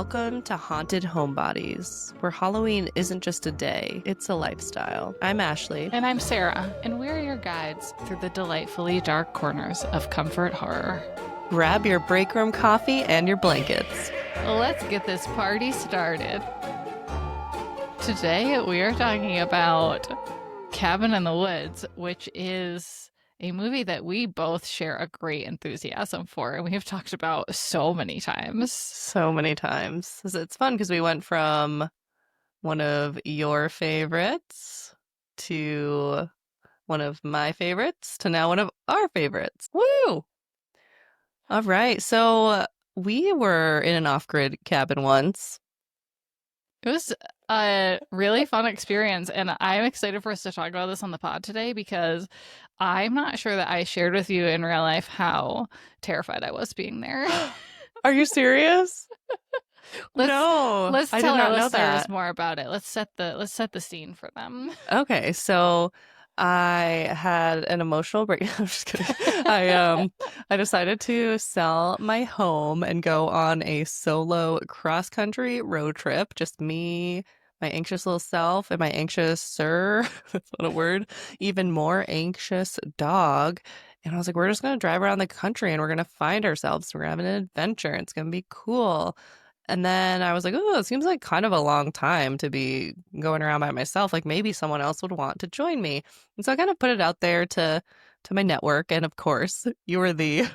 Welcome to Haunted Homebodies, where Halloween isn't just a day, it's a lifestyle. I'm Ashley. And I'm Sarah, and we're your guides through the delightfully dark corners of comfort horror. Grab your break room coffee and your blankets. Let's get this party started. Today we are talking about Cabin in the Woods, which is a movie that we both share a great enthusiasm for, and we have talked about so many times. So many times. It's fun because we went from one of your favorites to one of my favorites to now one of our favorites. Woo! All right. So we were in an off-grid cabin once. It was a really fun experience, and I'm excited for us to talk about this on the pod today because I'm not sure that I shared with you in real life how terrified I was being there. Are you serious? Let's I tell did not our know listeners that. more about it. Let's set the scene for them. Okay, so I had an emotional break. I'm just kidding. I decided to sell my home and go on a solo cross-country road trip. Just me, my anxious little self, and my anxious sir, that's not a word, even more anxious dog. And I was like, we're just going to drive around the country and we're going to find ourselves. We're going to have an adventure. It's going to be cool. And then I was like, oh, it seems like kind of a long time to be going around by myself. Like maybe someone else would want to join me. And so I kind of put it out there to my network. And of course, you were the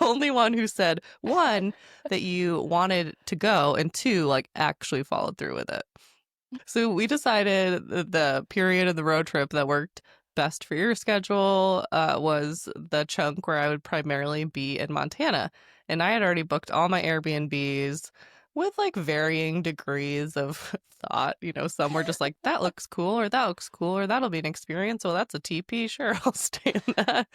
only one who said, one, that you wanted to go, and two, like actually followed through with it. So we decided the period of the road trip that worked best for your schedule was the chunk where I would primarily be in Montana. And I had already booked all my Airbnbs with like varying degrees of thought. You know, some were just like, that looks cool, or that looks cool, or that'll be an experience. Well, that's a TP. Sure, I'll stay in that.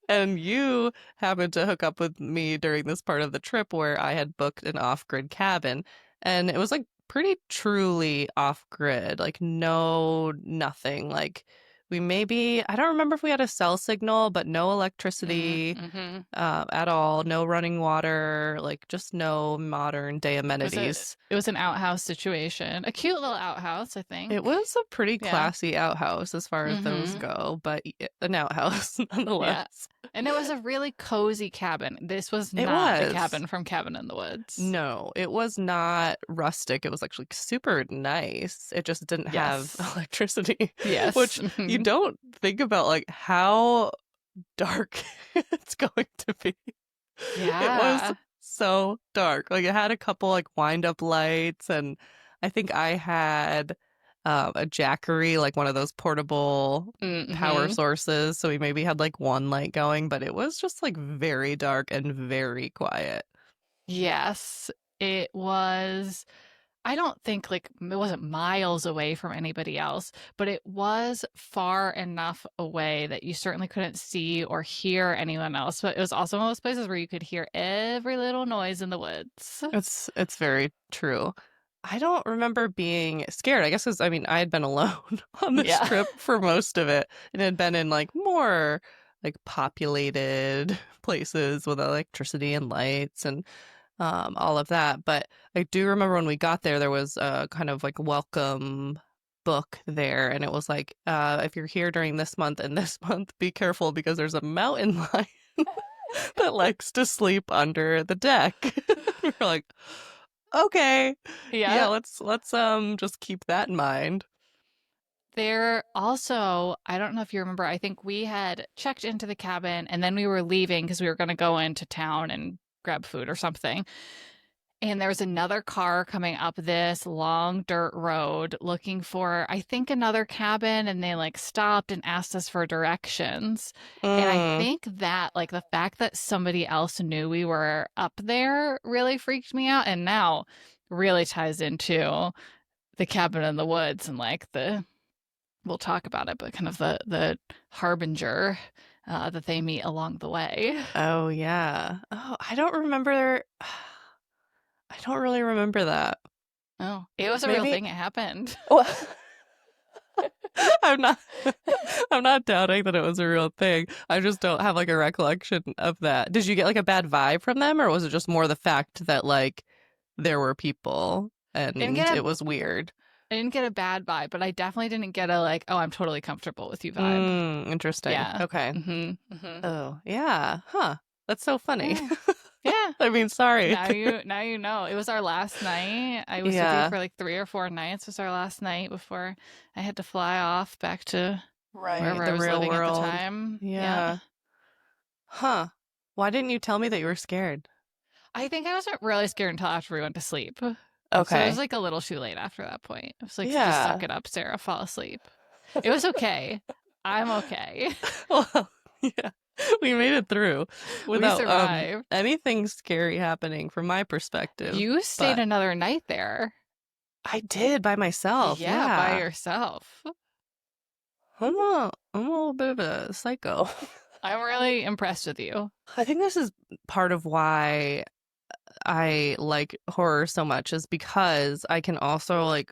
And you happened to hook up with me during this part of the trip where I had booked an off-grid cabin. And it was like pretty truly off-grid, like nothing. Like we I don't remember if we had a cell signal, but no electricity at all, no running water, like just no modern day amenities. It was an outhouse situation. A cute little outhouse, I think. It was a pretty classy outhouse as far as those go, but an outhouse nonetheless. Yeah. And it was a really cozy cabin. This was not the cabin from Cabin in the Woods. No, it was not rustic. It was actually super nice. It just didn't have electricity. Yes. Which you don't think about, like how dark it's going to be. Yeah. It was so dark. Like it had a couple like wind up lights, and I think I had a Jackery, like one of those portable power sources. So we maybe had like one light going, but it was just like very dark and very quiet. Yes, it was. I don't think like it wasn't miles away from anybody else, but it was far enough away that you certainly couldn't see or hear anyone else. But it was also one of those places where you could hear every little noise in the woods. It's very true. I don't remember being scared. I guess because, I mean, I had been alone on this trip for most of it, and had been in like more like populated places with electricity and lights and all of that. But I do remember when we got there, there was a kind of like welcome book there, and it was like, if you're here during this month and this month, be careful because there's a mountain lion that likes to sleep under the deck. We're like, okay. Yeah, let's just keep that in mind. There also, I don't know if you remember, I think we had checked into the cabin and then we were leaving because we were going to go into town and grab food or something. And there was another car coming up this long dirt road looking for, I think, another cabin, and they like stopped and asked us for directions. And I think that like the fact that somebody else knew we were up there really freaked me out, and now really ties into the Cabin in the Woods and like we'll talk about it, but kind of the harbinger that they meet along the way. Oh yeah. Oh, I don't really remember that. Oh, it was a real thing. It happened. Well, I'm not doubting that it was a real thing. I just don't have like a recollection of that. Did you get like a bad vibe from them, or was it just more the fact that like there were people Didn't and get it a was weird. I didn't get a bad vibe, but I definitely didn't get a like, oh, I'm totally comfortable with you vibe. Interesting. Yeah. Okay. Oh, yeah. Huh. That's so funny. Yeah. Yeah. I mean, sorry. Now you know. It was our last night. I was with you Yeah. for like 3 or 4 nights. It was our last night before I had to fly off back to Right. wherever I The was real living at the world. time. Yeah. Yeah. Huh. Why didn't you tell me that you were scared? I think I wasn't really scared until after we went to sleep. So it was Okay. like a little too late after that point. It was like, just suck Yeah. it up, Sarah, fall asleep. It was okay. I'm okay. Well, yeah. We made it through We without survived. anything scary happening from my perspective. You stayed But another night there. I did by myself. Yeah, by Yeah. yourself. I'm a little bit of a psycho. I'm really impressed with you. I think this is part of why I like horror so much is because I can also like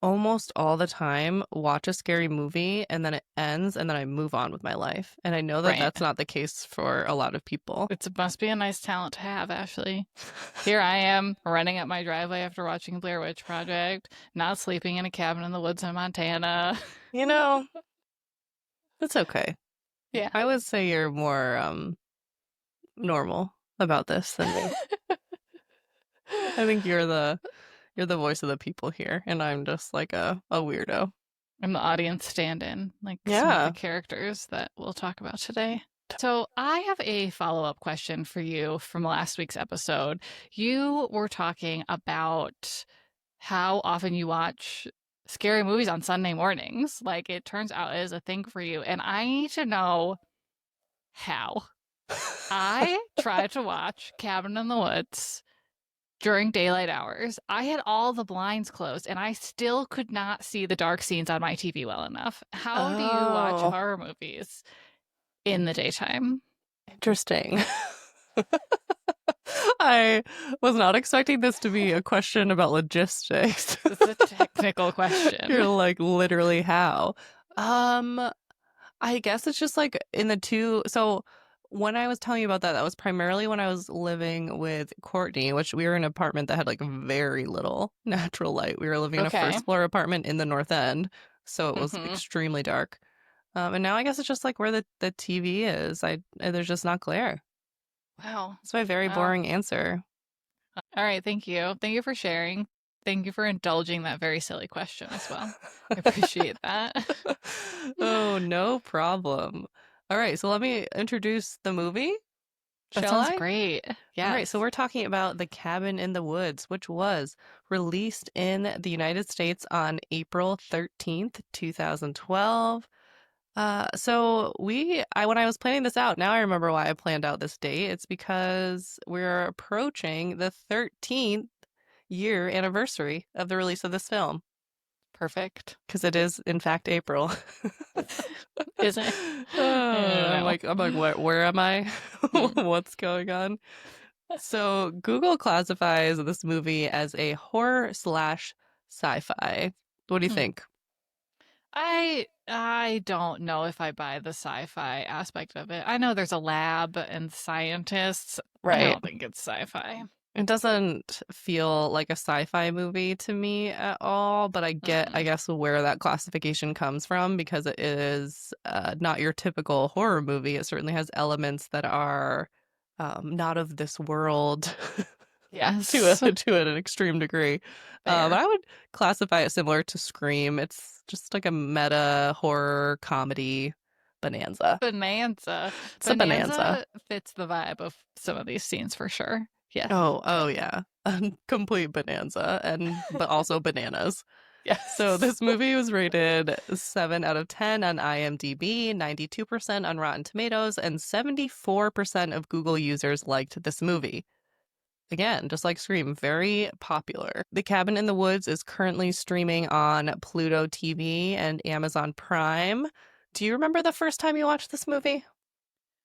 almost all the time watch a scary movie and then it ends and then I move on with my life. And I know that Right. that's not the case for a lot of people. It must be a nice talent to have, Ashley. Here I am running up my driveway after watching Blair Witch Project, not sleeping in a cabin in the woods in Montana. You know, it's okay. Yeah. I would say you're more normal about this than me. I think you're the voice of the people here and I'm just like a weirdo. I'm the audience stand-in, like some of the Yeah. characters that we'll talk about today. So I have a follow-up question for you from last week's episode. You were talking about how often you watch scary movies on Sunday mornings. Like it turns out it is a thing for you. And I need to know how. I tried to watch Cabin in the Woods during daylight hours. I had all the blinds closed and I still could not see the dark scenes on my TV well enough. How do you watch Oh, horror movies in the daytime? interesting. I was not expecting this to be a question about logistics. This is a technical question. You're like literally how? Um, I guess it's just like in the two. So when I was telling you about that, that was primarily when I was living with Courtney, which we were in an apartment that had like very little natural light. We were living in a Okay. first floor apartment in the North End, so it was Mm-hmm. extremely dark. And now I guess it's just like where the TV is. There's just not glare. Wow. That's my very Wow. boring answer. All right. Thank you. Thank you for sharing. Thank you for indulging that very silly question as well. I appreciate that. Oh, no problem. All right, so let me introduce the movie, That shall sounds I? great. All right, so Yes. we're talking about The Cabin in the Woods, which was released in the United States on April 13th, 2012. When I was planning this out, now I remember why I planned out this date. It's because we're approaching the 13th year anniversary of the release of this film, Perfect. because it is, in fact, April. Is it? I don't I'm know. like, where am I? Hmm. What's going on? So Google classifies this movie as a horror slash sci-fi. What do you Hmm. think? I don't know if I buy the sci-fi aspect of it. I know there's a lab and scientists. I Right. don't think it's sci-fi. It doesn't feel like a sci-fi movie to me at all, but I Mm. guess, where that classification comes from because it is not your typical horror movie. It certainly has elements that are not of this world Yes. to an extreme degree. But Fair. I would classify it similar to Scream. It's just like a meta horror comedy bonanza. Bonanza. It's a bonanza. Bonanza fits the vibe of some of these scenes for sure. Yes. Oh yeah. A complete bonanza but also bananas. So Yes. this movie was rated 7 out of 10 on IMDb, 92% on Rotten Tomatoes, and 74% of Google users liked this movie. Again, just like Scream, very popular. The Cabin in the Woods is currently streaming on Pluto TV and Amazon Prime. Do you remember the first time you watched this movie?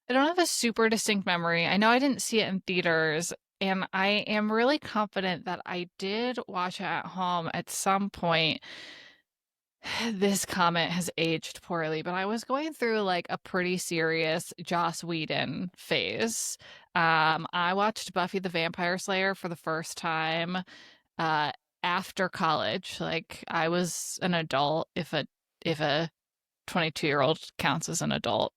I don't have a super distinct memory. I know I didn't see it in theaters, and I am really confident that I did watch it at home at some point. This comment has aged poorly, but I was going through like a pretty serious Joss Whedon phase. I watched Buffy the Vampire Slayer for the first time uh, after college. Like I was an adult, if a 22-year-old counts as an adult.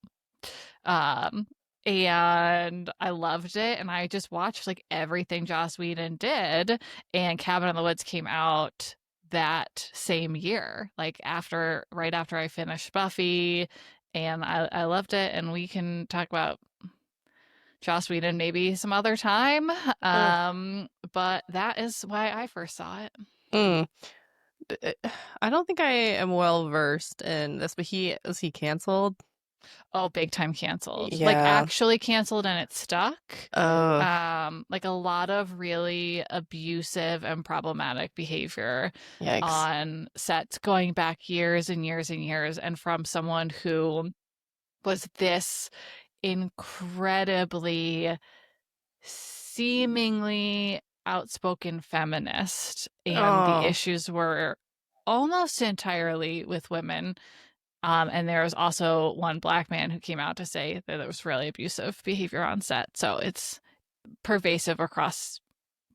Um, and I loved it, and I just watched like everything Joss Whedon did. And Cabin in the Woods came out that same year, like right after I finished Buffy, and I loved it. And we can talk about Joss Whedon maybe some other time. Mm. But that is why I first saw it. Mm. I don't think I am well versed in this, but he canceled? Oh, big time canceled. Like Yeah. actually canceled and it stuck. Oh, Like a lot of really abusive and problematic behavior yikes. on sets going back years and years and years, and from someone who was this incredibly seemingly outspoken feminist, and the Oh, issues were almost entirely with women. And there was also one black man who came out to say that there was really abusive behavior on set. So it's pervasive across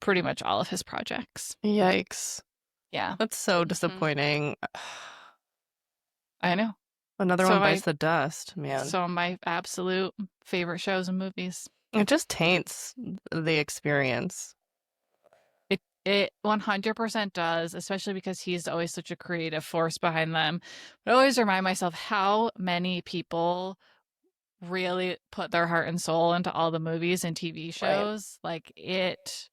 pretty much all of his projects. yikes. Yeah. That's so Hmm. disappointing. I know. Another So one bites I the dust, man. so my absolute favorite shows and movies. It just taints the experience. It 100% does, especially because he's always such a creative force behind them. I always remind myself how many people really put their heart and soul into all the movies and TV Right. shows. Like it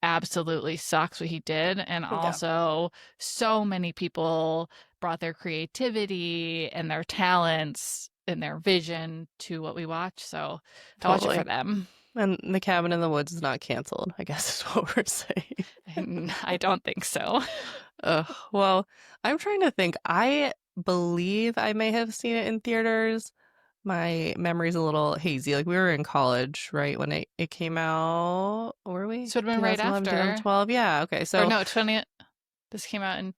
absolutely sucks what he did. And Yeah, also, so many people brought their creativity and their talents and their vision to what we watch. So I watch it for totally. them. And The Cabin in the Woods is not canceled, I guess is what we're saying. And I don't think so. Ugh. Well, I'm trying to think. I believe I may have seen it in theaters. My memory's a little hazy. Like we were in college, right, when it came out. Were we? This would have been right 2011, after. 2012. Yeah, okay. Or So no, 20. This came out in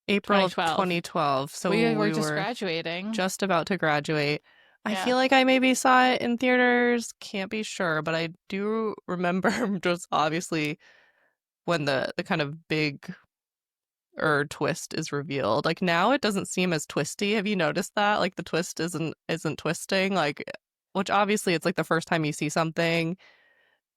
April of 2012. 2012. We So were we just were graduating. just about to graduate. I Yeah. feel like I maybe saw it in theaters. Can't be sure, but I do remember just obviously when the kind of big or twist is revealed. Like now it doesn't seem as twisty. Have you noticed that? Like the twist isn't twisting. Like which obviously it's like the first time you see something,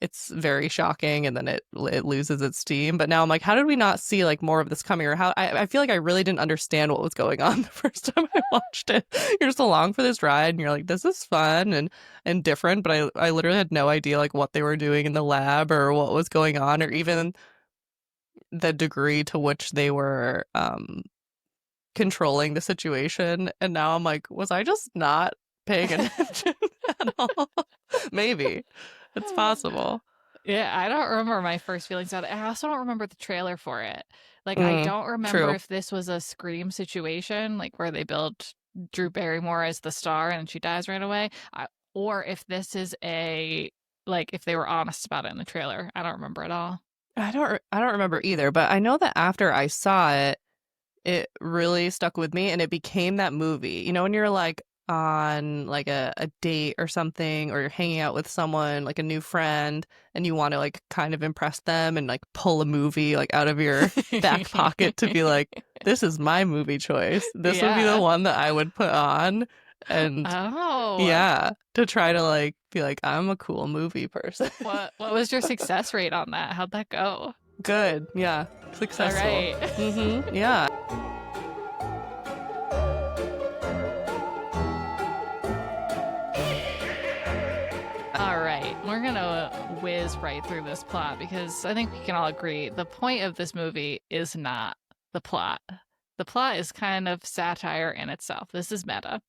it's very shocking and then it loses its steam. But now I'm like, how did we not see like more of this coming? Or how I feel like I really didn't understand what was going on the first time I watched it. You're just along for this ride and you're like, this is fun and different, but I literally had no idea like what they were doing in the lab or what was going on or even the degree to which they were controlling the situation. And now I'm like, was I just not paying attention at all? Maybe. It's possible. Yeah, I don't remember my first feelings about it. I also don't remember the trailer for it. Like, I Mm, don't remember true. if this was a Scream situation, like where they build Drew Barrymore as the star and she dies right away, or if this is like if they were honest about it in the trailer. I don't remember at all. I don't remember either, but I know that after I saw it, it really stuck with me and it became that movie. You know, when you're like on like a date or something, or you're hanging out with someone, like a new friend, and you want to like kind of impress them and like pull a movie like out of your back pocket to be like, this is my movie choice. This would be the Yeah. one that I would put on. And Oh, yeah, to try to like be like, I'm a cool movie person. what was your success rate on that? How'd that go? Good. Yeah. All Successful. right. Mm-hmm. Yeah. All right, we're gonna whiz right through this plot because I think we can all agree the point of this movie is not the plot. The plot is kind of satire in itself. This is meta.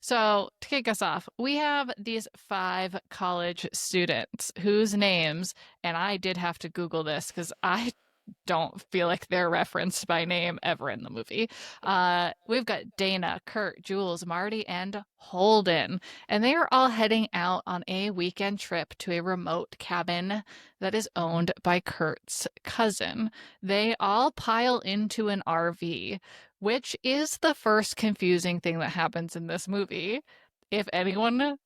So, to kick us off, we have these five college students whose names, and I did have to Google this because I don't feel like they're referenced by name ever in the movie. We've got Dana, Kurt, Jules, Marty, and Holden, and they are all heading out on a weekend trip to a remote cabin that is owned by Kurt's cousin. They all pile into an RV which is the first confusing thing that happens in this movie. If anyone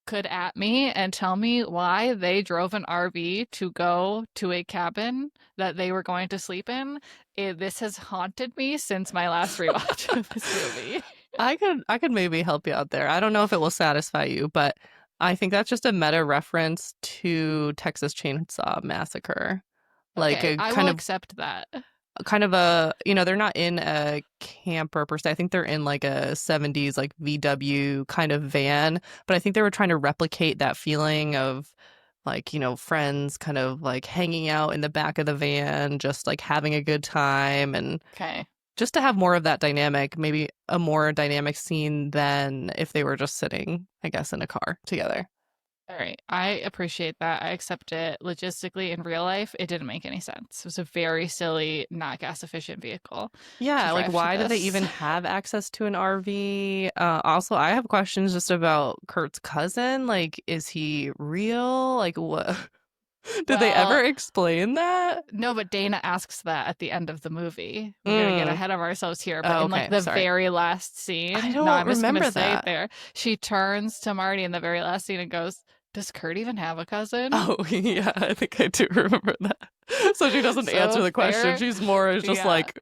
could at me and tell me why they drove an RV to go to a cabin that they were going to sleep in, this has haunted me since my last rewatch of this movie. I could maybe help you out there. I don't know if it will satisfy you, but I think that's just a meta reference to Texas Chainsaw Massacre. Like Okay, a I will accept that. kind of a, they're not in a camper per se. I think they're in like a 70s like VW kind of van, but I think they were trying to replicate that feeling of like, friends kind of like hanging out in the back of the van, just like having a good time, and Okay. just to have more of that dynamic, maybe a more dynamic scene than if they were just sitting, I guess, in a car together. All right. I appreciate that. I accept it. Logistically, in real life, it didn't make any sense. It was a very silly, not gas efficient vehicle to Yeah, like drive to why do they this. even have access to an RV? Also, I have questions just about Kurt's cousin. Like, is he real? Like, what? Did they ever Well, explain that? no, but Dana asks that at the end of the movie. We're gonna get Mm. ahead of ourselves here, but Oh, in like okay. the Sorry. very last I scene, no, don't I'm just gonna remember say it that. there. She turns to Marty in the very last scene and goes, "Does Kurt even have a cousin?" Oh, yeah, I think I do remember that. So she doesn't answer So the question. She's more just yeah, like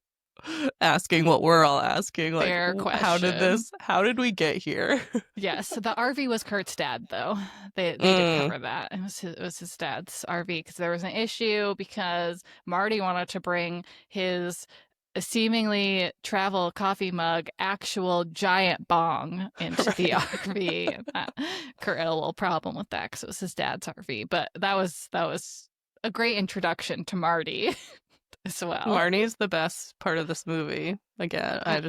asking what we're all asking, like, fair question. how did we get here? Yes, the RV was Kurt's dad, though. They did Mm, cover that. It was his dad's RV because there was an issue because Marty wanted to bring his seemingly travel coffee mug actual giant bong into the right. RV. Kurt had a little problem with that because it was his dad's RV, but that was a great introduction to Marty as well. Marnie's the best part of this movie. Again, Uh,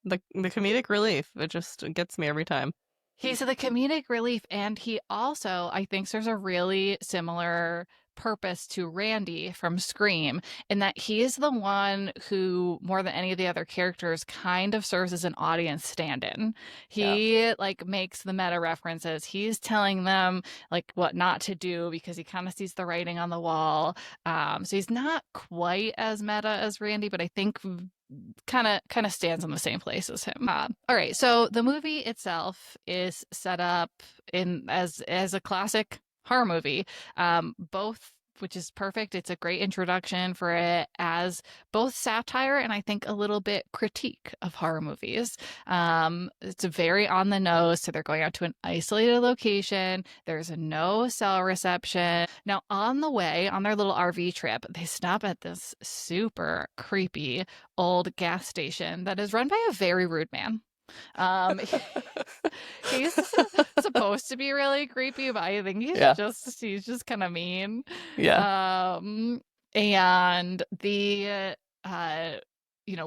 the comedic relief, it just gets me every time. He's the comedic relief, and he also, I think, there's a really similar purpose to Randy from Scream in that he is the one who, more than any of the other characters, kind of serves as an audience stand-in. Yeah. He like makes the meta references. He's telling them like what not to do because he kind of sees the writing on the wall. So he's not quite as meta as Randy, but I think kind of stands in the same place as him. All right, so the movie itself is set up in as a classic horror movie, both which is perfect. It's a great introduction for it as both satire and I think a little bit critique of horror movies. It's very on the nose. So they're going out to an isolated location. There's no cell reception. Now, on the way, on their little RV trip, they stop at this super creepy old gas station that is run by a very rude man. Um, he's supposed to be really creepy, but I think he's Yeah. just kind of mean. Yeah. Um, and the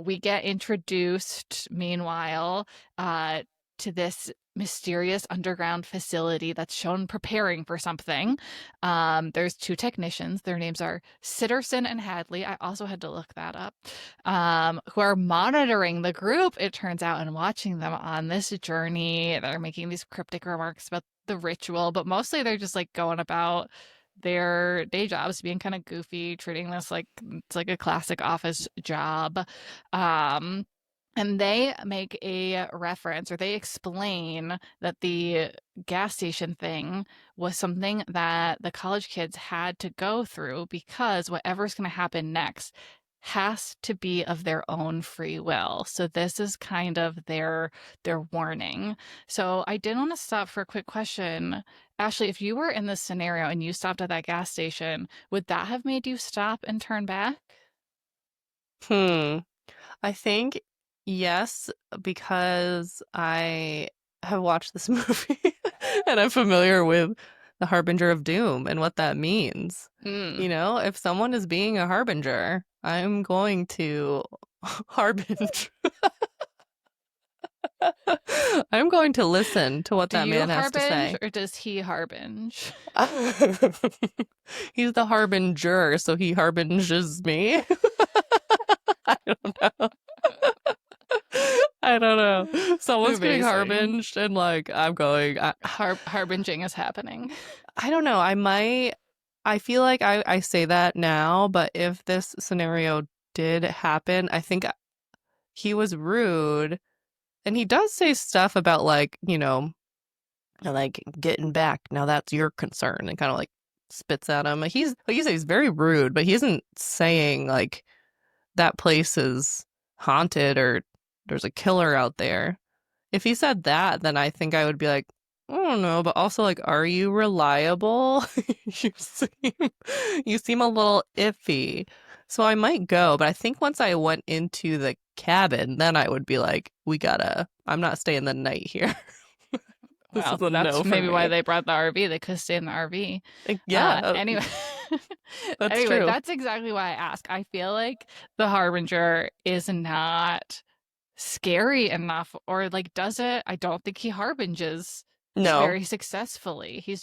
we get introduced meanwhile to this mysterious underground facility that's shown preparing for something. There's two technicians. Their names are Sitterson and Hadley. I also had to look that up. Who are monitoring the group, it turns out, and watching them on this journey. They're making these cryptic remarks about the ritual, but mostly they're just like going about their day jobs, being kind of goofy, treating this like it's like a classic office job. Um, and they make a reference or they explain that the gas station thing was something that the college kids had to go through because whatever's going to happen next has to be of their own free will. So this is kind of their warning. So I did want to stop for a quick question. Ashley, if you were in this scenario and you stopped at that gas station, would that have made you stop and turn back? Hmm. I think yes, because I have watched this movie and I'm familiar with the Harbinger of Doom and what that means. Mm. If someone is being a harbinger, I'm going to harbinge. I'm going to listen to what Do that you man has to harbinge say. or does he harbinge? He's the harbinger, so he harbinges me. I don't know. I don't know. Someone's getting Amazing. harbinged, and like I'm going. Harbinging is happening. I don't know. I might. I feel like I say that now, but if this scenario did happen, I think he was rude, and he does say stuff about like, like getting back. Now that's your concern, and kind of like spits at him. He's like you say, he's very rude, but he isn't saying like that place is haunted or there's a killer out there. If he said that, then I think I would be like, I don't know, but also like, are you reliable? you seem you seem a little iffy. So I might go, but I think once I went into the cabin, then I would be like, I'm not staying the night here. This Well, is a no that's for maybe why me. they brought the RV. They could stay in the RV. Like, yeah, Anyway, that's anyway, true. that's exactly why I ask. I feel like the Harbinger is not scary enough, or like does it? I don't think he harbinges No, very successfully. He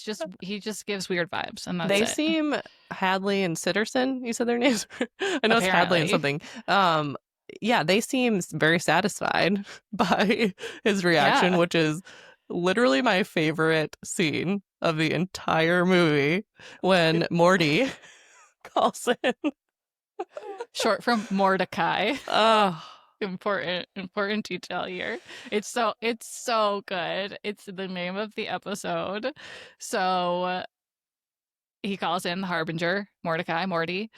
just gives weird vibes, and that's they it. seem Hadley and Sitterson. You said their names. I know it's Hadley and Apparently, something. Yeah, they seem very satisfied by his reaction, yeah. which is literally my favorite scene of the entire movie when Morty calls in. Short from Mordecai. Oh, Important detail here. It's so good. It's the name of the episode. So he calls in the Harbinger, Mordecai, Morty,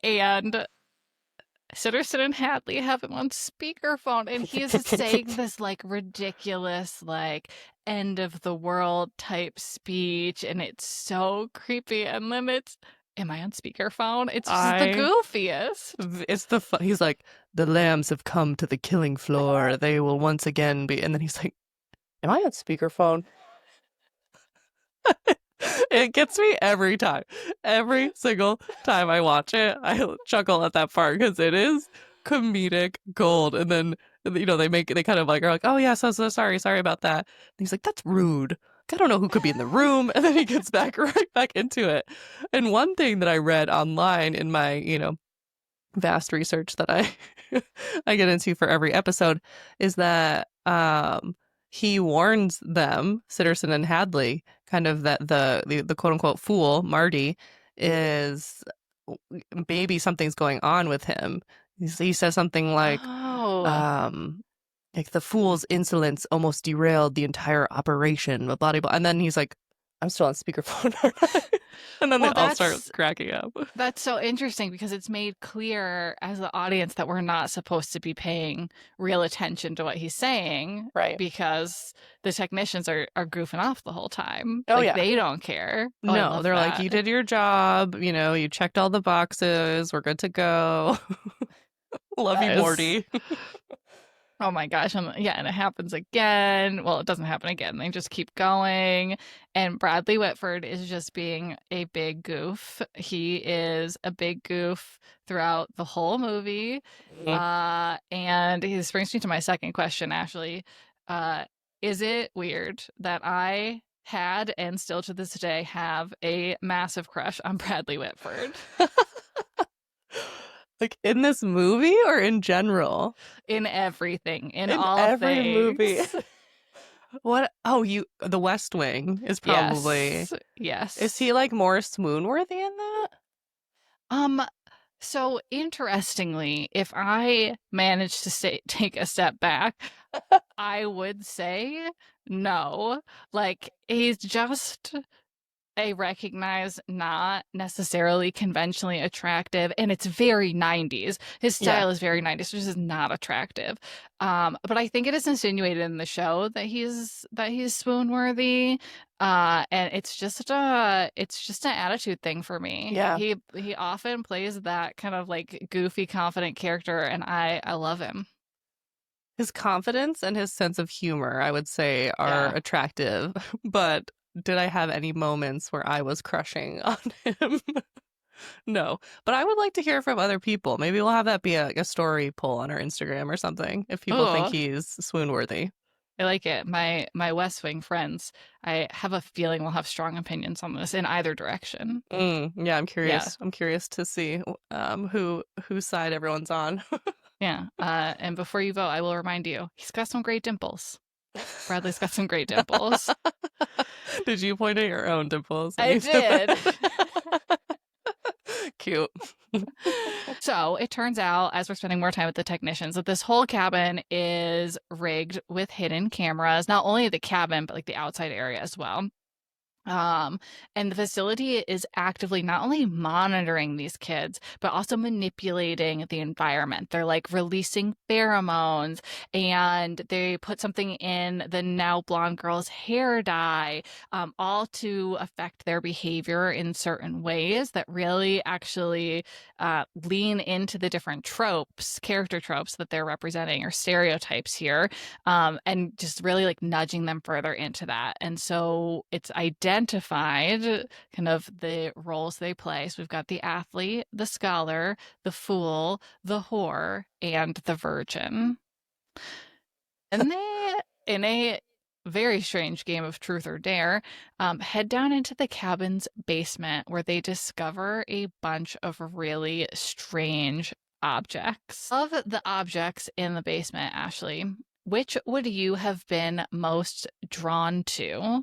and Sitterson and Hadley have him on speakerphone, and he is saying this like ridiculous, like end of the world type speech, and it's so creepy. And then am I on speakerphone? It's just the I goofiest. he's like, the lambs have come to the killing floor. They will once again be. And then he's like, am I on speakerphone? It gets me every time. Every single time I watch it, I chuckle at that part because it is comedic gold. And then, they kind of like are like, oh, yeah, so sorry about that. And he's like, that's rude. I don't know who could be in the room. And then he gets back right back into it. And one thing that I read online in my, vast research that I I get into for every episode is that he warns them, Sitterson and Hadley, kind of that the quote unquote fool, Marty, is maybe something's going on with him. He says something Oh. um like the fool's insolence almost derailed the entire operation, blah blah blah. And then he's like, I'm still on speakerphone, aren't I? And then they Well, all start cracking up. that's so interesting because it's made clear as the audience that we're not supposed to be paying real attention to what he's saying Right. because the technicians are goofing off the whole time. Oh Like yeah. they don't care. Oh, I No, love they're like, that. you did your job, you checked all the boxes, we're good to go. Love you, Yes. Morty. Oh my gosh. Yeah, and it happens again. Well, it doesn't happen again. They just keep going. And Bradley Whitford is just being a big goof. He is a big goof throughout the whole movie. And this brings me to my second question, Ashley. Is it weird that I had and still to this day have a massive crush on Bradley Whitford? Like in this movie or in general? In everything, in In all every movie. things. What? Oh, The West Wing is probably. Yes. Yes. Is he like more swoon-worthy in that? Um, so interestingly, if I managed to take a step back, I would say no. Like he's just a recognized, not necessarily conventionally attractive, and it's very 90s. His Yeah. style is very 90s, which is not attractive. But I think it is insinuated in the show that he's swoon worthy. And it's just an attitude thing for me. Yeah. He often plays that kind of like goofy, confident character, and I love him. His confidence and his sense of humor, I would say, are Yeah. attractive. But did I have any moments where I was crushing on him? No. But I would like to hear from other people. Maybe we'll have that be a story poll on our Instagram or something if people think Oh, he's swoon worthy. I like it. My West Wing friends, I have a feeling will have strong opinions on this in either direction. Yeah, I'm curious. Yeah. I'm curious to see whose side everyone's on. Yeah. And before you vote, I will remind you, he's got some great dimples. Bradley's got some great dimples. Did you point at your own dimples? I did. Cute. So it turns out, as we're spending more time with the technicians, that this whole cabin is rigged with hidden cameras, not only the cabin, but like the outside area as well. Um, and the facility is actively not only monitoring these kids, but also manipulating the environment. They're like releasing pheromones, and they put something in the now blonde girl's hair dye, all to affect their behavior in certain ways that really actually lean into the different tropes, character tropes that they're representing, or stereotypes here, and just really like nudging them further into that. And so it's identified kind of the roles they play. So we've got the athlete, the scholar, the fool, the whore, and the virgin. And they, in a very strange game of truth or dare, head down into the cabin's basement where they discover a bunch of really strange objects. Of the objects in the basement, Ashley, which would you have been most drawn to?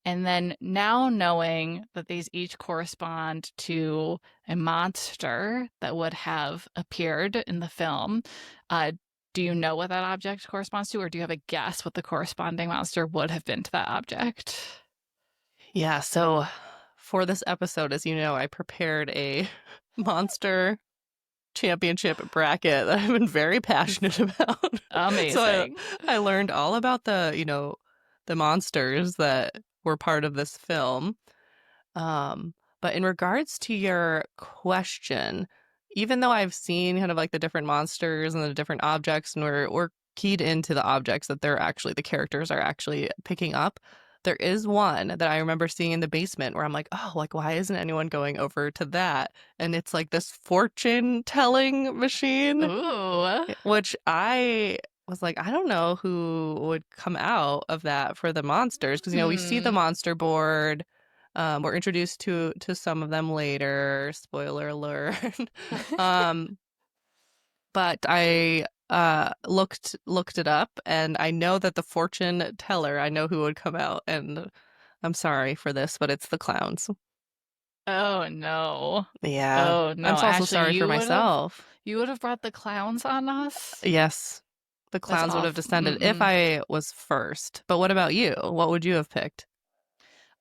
And then now knowing that these each correspond to a monster that would have appeared in the film, do you know what that object corresponds to, or do you have a guess what the corresponding monster would have been to that object? Yeah, so for this episode, as you know, I prepared a monster championship bracket that I've been very passionate about. Amazing. I learned all about the monsters that were part of this film. But in regards to your question, even though I've seen kind of like the different monsters and the different objects, and we're keyed into the objects that the characters are actually picking up, there is one that I remember seeing in the basement where I'm like, oh, like why isn't anyone going over to that? And it's like this fortune telling machine, Ooh. which I was like, I don't know who would come out of that for the monsters, because we see the monster board. We're introduced to some of them later. Spoiler alert. But I looked it up, and I know that the fortune teller, I know who would come out, and I'm sorry for this, but it's the clowns. Oh no. Yeah. Oh I'm no. also Ashley, sorry for myself. you would have brought the clowns on us? Yes. The That's clowns would have awful. descended if I was first. But what about you? What would you have picked?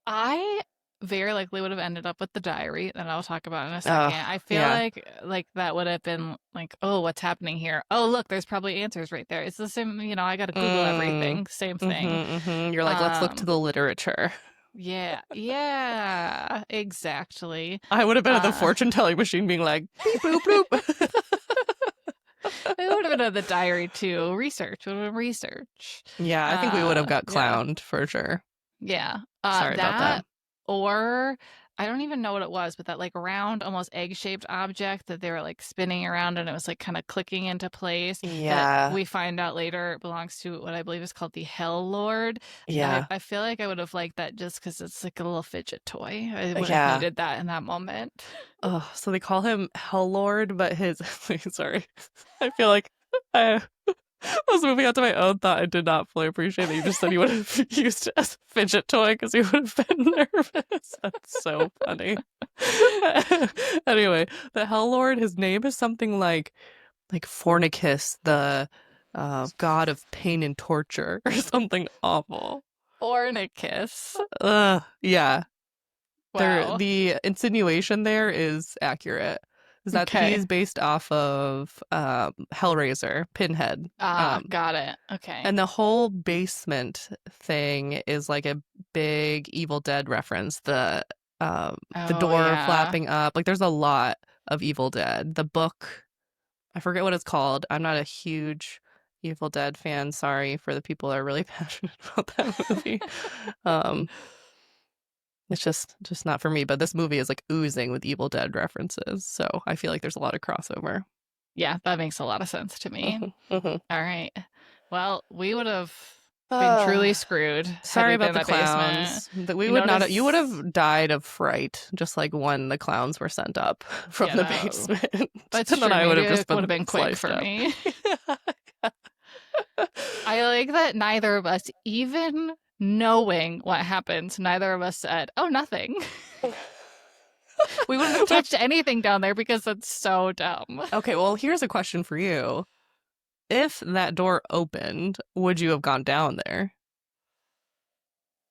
I very likely would have ended up with the diary that I'll talk about in a second. Oh, I feel yeah. like that would have been like, oh, what's happening here? Oh, look, there's probably answers right there. It's the same, I got to Google everything. Same thing. You're like, let's look to the literature. Yeah, yeah, exactly. I would have been at the fortune telling machine being like, beep, boop, bloop. It would have been at the diary too. Research would have been research. Yeah, I think we would have got clowned for sure. Yeah. Sorry about that. Or I don't even know what it was, but that like round, almost egg-shaped object that they were like spinning around, and it was like kind of clicking into place. Yeah. That we find out later belongs to what I believe is called the Hell Lord. Yeah. I feel like I would have liked that just because it's like a little fidget toy. I would have needed that in that moment. Oh, so they call him Hell Lord, but his sorry. I feel like I was moving on to my own thought. I did not fully appreciate that you just said you would have used it as a fidget toy because you would have been nervous. That's so funny. Anyway, the Hell Lord, his name is something like Fornicus, the god of pain and torture, or something awful. Fornicus. Yeah. Wow. The insinuation there is accurate. Is that he's based off of Hellraiser, Pinhead. Got it. Okay. And the whole basement thing is like a big Evil Dead reference. The door flapping up. Like there's a lot of Evil Dead. The book, I forget what it's called. I'm not a huge Evil Dead fan. Sorry for the people that are really passionate about that movie. It's just not for me, but this movie is like oozing with Evil Dead references, so I feel like there's a lot of crossover. Yeah, that makes a lot of sense to me. All right. Well, we would have been truly screwed. Sorry about the clowns. We would not. You would have died of fright, just like when the clowns were sent up from the basement. That's true. I would have just been quick for me. I like that neither of us, even knowing what happens, neither of us said, "Oh, nothing." We wouldn't have touched anything down there because that's so dumb. Okay, well, here's a question for you. If that door opened, would you have gone down there?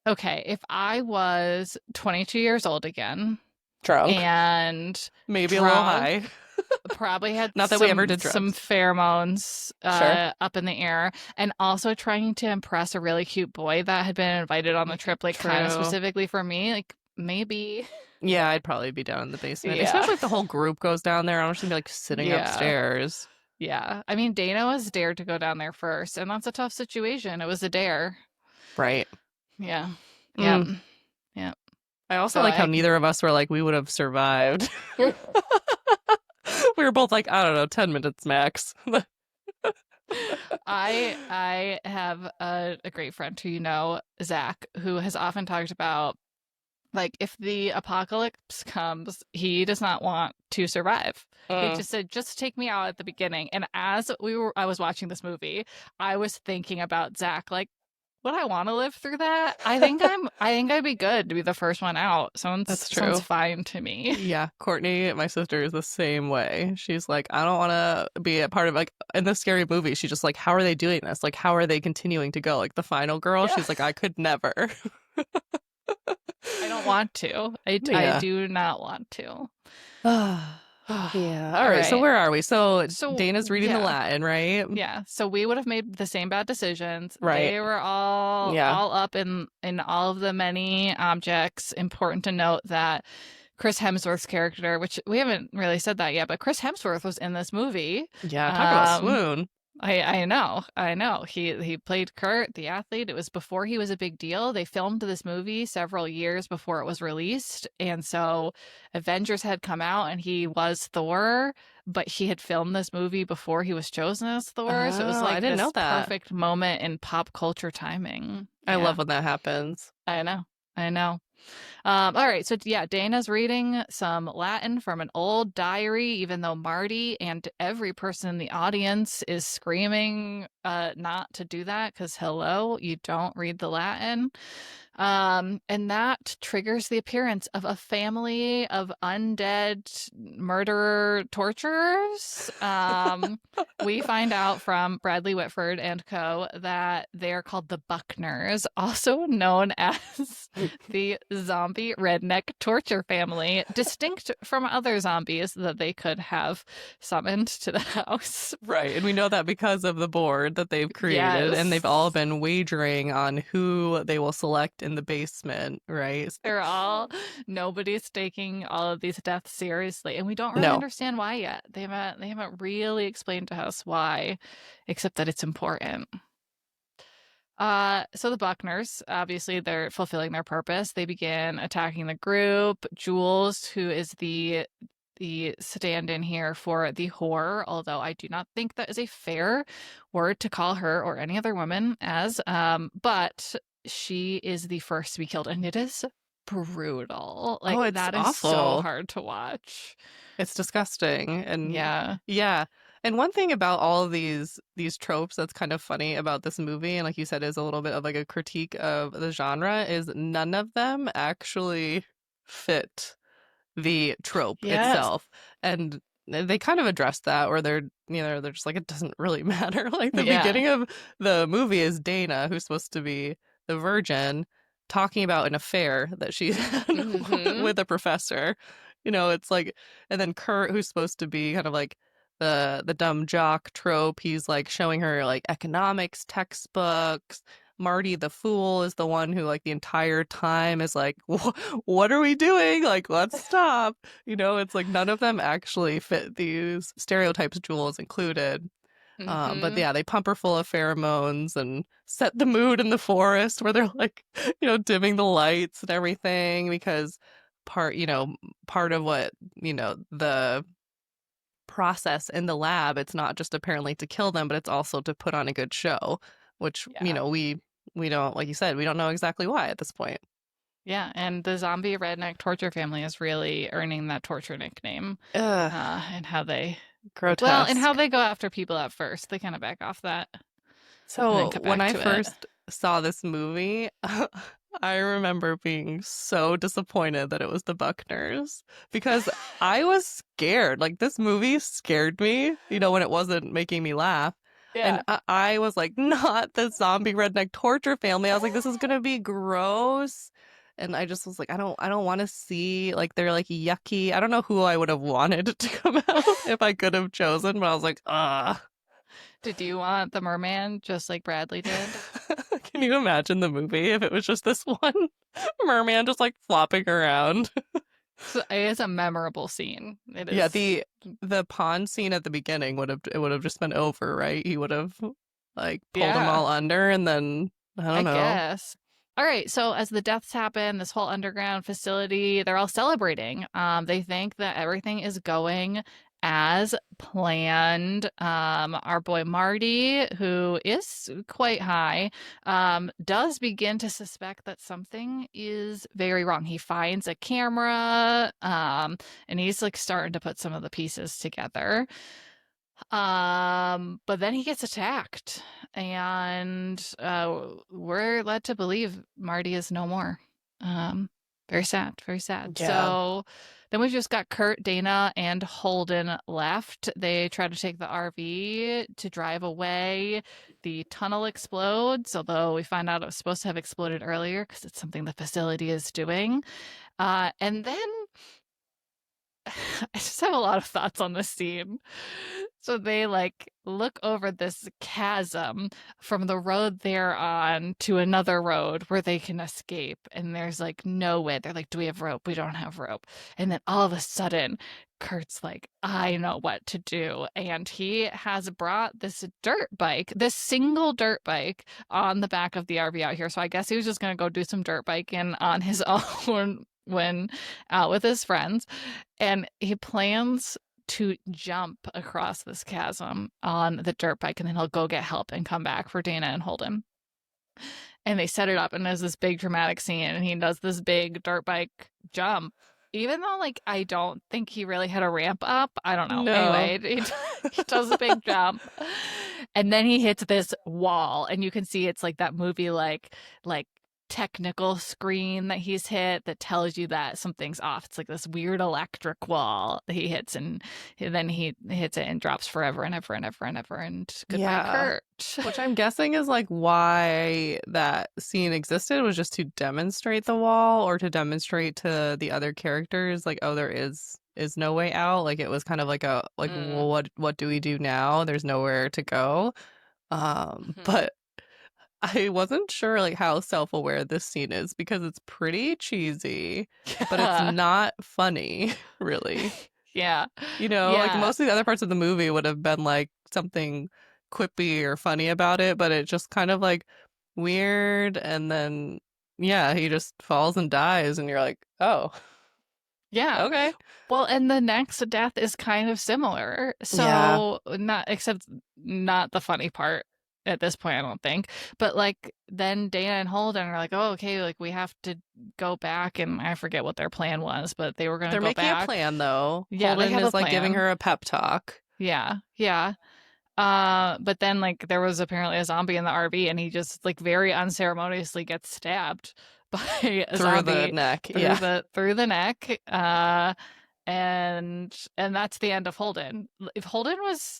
Okay, if I was 22 years old again Drunk. and Maybe a little high. drunk, probably had Not that we ever did some drugs. pheromones Sure. up in the air, and also trying to impress a really cute boy that had been invited on the trip, like kind of True. specifically for me, like maybe. Yeah, I'd probably be down in the basement, Yeah. especially if the whole group goes down there. I'm just gonna be like sitting Yeah. upstairs. Yeah. I mean, Dana was dared to go down there first, and that's a tough situation. It was a dare. Right. Yeah. Yep. Mm. Yep. I also So like how neither of us were like we would have survived. We were both like, I don't know, 10 minutes max. I have a great friend who Zach, who has often talked about like if the apocalypse comes, he does not want to survive. He just said, just take me out at the beginning. And as I was watching this movie, I was thinking about Zach, like, would I want to live through that? I think I'd be good to be the first one out. That's Sounds true. fine to me. Yeah, Courtney, my sister, is the same way. She's like, I don't want to be a part of like in the scary movie. She's just like, how are they doing this? Like, how are they continuing to go? Like the final girl, Yeah. she's like, I could never. I don't want to. I Yeah. do not want to. Yeah. All right. So where are we? So Dana's reading the yeah. Latin, right? Yeah. So we would have made the same bad decisions. Right. They were all up in all of the many objects. Important to note that Chris Hemsworth's character, which we haven't really said that yet, but Chris Hemsworth was in this movie. Yeah. Talk about swoon. I know. He played Kurt, the athlete. It was before he was a big deal. They filmed this movie several years before it was released, and so Avengers had come out, and he was Thor, but he had filmed this movie before he was chosen as Thor. So it was Oh, like I didn't this know that. perfect moment in pop culture timing. I love when that happens. I know. All right, so yeah, Dana's reading some Latin from an old diary, even though Marty and every person in the audience is screaming not to do that because, hello, you don't read the Latin. And that triggers the appearance of a family of undead murderer torturers. We find out from Bradley Whitford and co. that they are called the Buckners, also known as the zombie redneck torture family, distinct from other zombies that they could have summoned to the house. Right. And we know that because of the board that they've created, and they've all been wagering on who they will select in the basement, right? Nobody's taking all of these deaths seriously, and we don't really understand why yet. They haven't really explained to us why, except that it's important. So the Buckners, obviously, they're fulfilling their purpose. They begin attacking the group. Jules, who is the stand-in here for the whore, although I do not think that is a fair word to call her or any other woman as, but she is the first to be killed, and it is brutal. Like, that is awful. so hard to watch. It's disgusting. And yeah. And one thing about all of these tropes that's kind of funny about this movie, and like you said, is a little bit of like a critique of the genre, is none of them actually fit the trope itself. And they kind of address that, where they're just like, it doesn't really matter. Like the beginning of the movie is Dana, who's supposed to be the virgin, talking about an affair that she had with a professor. It's like, and then Kurt, who's supposed to be kind of like the dumb jock trope, he's like showing her like economics textbooks. Marty the fool is the one who like the entire time is like, what are we doing? Like, let's stop. It's like none of them actually fit these stereotypes, Jules included. But yeah, they pump her full of pheromones and set the mood in the forest where they're like, dimming the lights and everything, because part of what, the process in the lab, it's not just apparently to kill them, but it's also to put on a good show, which, we don't, like you said, we don't know exactly why at this point. Yeah, and the zombie redneck torture family is really earning that torture nickname. And how they grotesque. Well, and how they go after people at first. They kind of back off that. So when I first saw this movie, I remember being so disappointed that it was the Buckners because I was scared. Like, this movie scared me, when it wasn't making me laugh. And Yeah. I was like, not the zombie redneck torture family. I was like, this is gonna be gross. And I just was like, I don't want to see, like, they're like yucky. I don't know who I would have wanted to come out if I could have chosen, but I was like, ah. Did you want the merman just like Bradley did? Can you imagine the movie if it was just this one merman just like flopping around? So it's a memorable scene. It Yeah, is. the pond scene at the beginning would have just been over, right? He would have like pulled them Yeah, all under and then I I don't know. guess. All right, so as the deaths happen, this whole underground facility, they're all celebrating. They think that everything is going as planned. Our boy Marty, who is quite high, does begin to suspect that something is very wrong. He finds a camera, and he's like starting to put some of the pieces together. But then he gets attacked, and we're led to believe Marty is no more. Um, Very sad, very sad. Yeah. So then we've just got Kurt, Dana, and Holden left. They try to take the RV to drive away. The tunnel explodes, although we find out it was supposed to have exploded earlier because it's something the facility is doing. And then I just have a lot of thoughts on this scene. So they like look over this chasm from the road they're on to another road where they can escape. And there's like no way. They're like, do we have rope? We don't have rope. And then all of a sudden, Kurt's like, I know what to do. And he has brought this dirt bike, this single dirt bike on the back of the RV out here. So I guess he was just going to go do some dirt biking on his own when out with his friends. And he plans to jump across this chasm on the dirt bike, and then he'll go get help and come back for Dana and Holden. And they set it up, and there's this big dramatic scene, and he does this big dirt bike jump. Even though, like, I don't think he really had a ramp up. I don't know. No. Anyway, he does a big jump, and then he hits this wall, and you can see it's like that movie, like technical screen that he's hit that tells you that something's off. It's like this weird electric wall that he hits, and then he hits it and drops forever and ever and ever and ever. And goodbye, Yeah. Kurt. Which I'm guessing is like why that scene existed was just to demonstrate the wall or to demonstrate to the other characters like, oh, there is no way out. Like it was kind of like Mm. well, what do we do now? There's nowhere to go. But I wasn't sure like how self-aware this scene is because it's pretty cheesy, but it's Yeah. not funny, really. Yeah. Like Yeah. most of the other parts of the movie would have been like something quippy or funny about it, but it just kind of like weird and then yeah, he just falls and dies and you're like, "Oh, Yeah. okay." Well, and the next death is kind of similar. Yeah. So, not except not the funny part at this point, I don't think. But like then Dana and Holden are like, "Oh, okay, like we have to go back," and I forget what their plan was, but they were going to They're go making a back. plan though. Yeah, they Holden have a is like giving plan. her a pep talk Yeah. Yeah. But then like there was apparently a zombie in the RV, and he just like very unceremoniously gets stabbed by a through the zombie neck. Yeah. through the neck. And that's the end of Holden. If Holden was,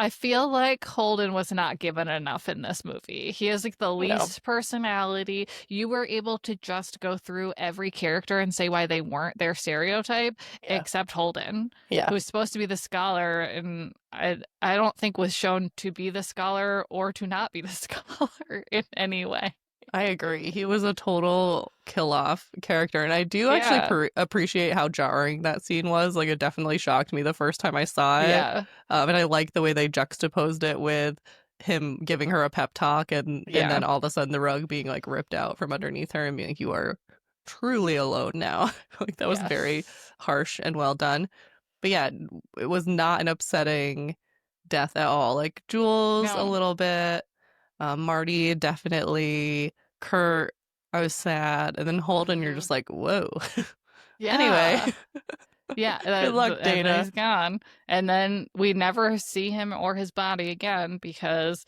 I feel like Holden was not given enough in this movie. He has like the No. least personality. You were able to just go through every character and say why they weren't their stereotype, Yeah. except Holden, Yeah. who's supposed to be the scholar, and I don't think was shown to be the scholar or to not be the scholar in any way. I agree. He was a total kill-off character, and I do actually Yeah, appreciate how jarring that scene was. Like, it definitely shocked me the first time I saw it, yeah, and I like the way they juxtaposed it with him giving her a pep talk, and yeah, then all of a sudden the rug being like ripped out from underneath her, and being like, "You are truly alone now." Like that was very yes. harsh and well done. But yeah, it was not an upsetting death at all. Like Jules a No, little bit. Marty, definitely. Kurt, I was sad. And then Holden, you're hmm just like, whoa. Anyway, yeah. Yeah, good luck, and then Dana. he's gone. And then we never see him or his body again because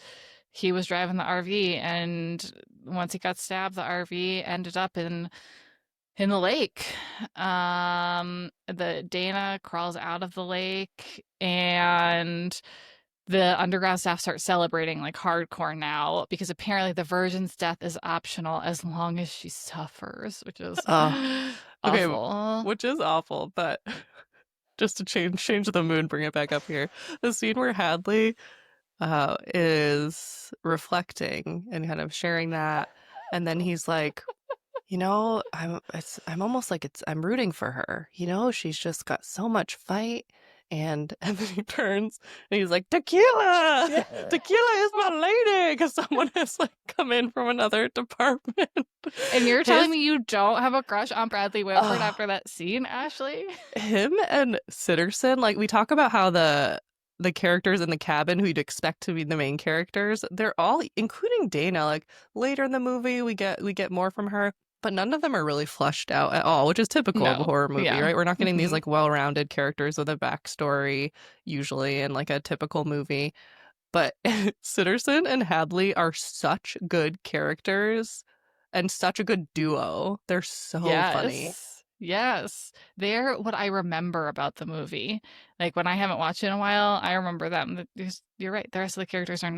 he was driving the RV, and once he got stabbed, the RV ended up in the lake. The Dana crawls out of the lake, and the underground staff start celebrating like hardcore now because apparently the virgin's death is optional as long as she suffers, which is Oh, okay, awful. which is awful, but just to change the mood, bring it back up here. The scene where Hadley is reflecting and kind of sharing that, and then he's like, I'm almost like I'm rooting for her. She's just got so much fight. And then he turns and he's like, tequila! Yeah. Tequila is my lady! Because someone has like come in from another department. And you're His, telling me you don't have a crush on Bradley Whitford uh, after that scene, Ashley? him and Sitterson, like we talk about how the characters in the cabin who you'd expect to be the main characters, they're all, including Dana, like later in the movie we get more from her, but none of them are really fleshed out at all, which is typical of a No. horror movie, Yeah. right? We're not getting these Hmm. like well-rounded characters with a backstory usually in like a typical movie. But Sitterson and Hadley are such good characters and such a good duo. They're so funny. Yes. Yes. They're what I remember about the movie. Like when I haven't watched it in a while, I remember them. You're right. The rest of the characters are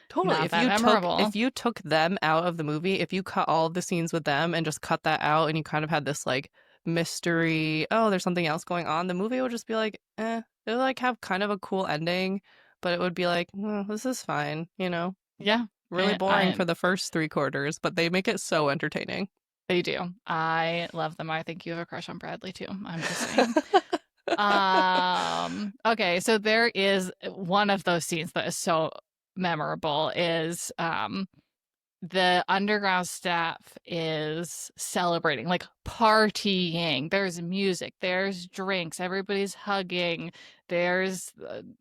Totally. not If that you took memorable. if you took them out of the movie, if you cut all of the scenes with them and just cut that out and you kind of had this like mystery, oh, there's something else going on, the movie would just be like, eh. It would like have kind of a cool ending, but it would be like, oh, this is fine. Yeah. Really boring I for the first three quarters, but they make it so entertaining. They do. I love them. I think you have a crush on Bradley too. I'm just saying. Okay, so there is one of those scenes that is so memorable is the underground staff is celebrating, like partying. There's music, there's drinks, everybody's hugging. There's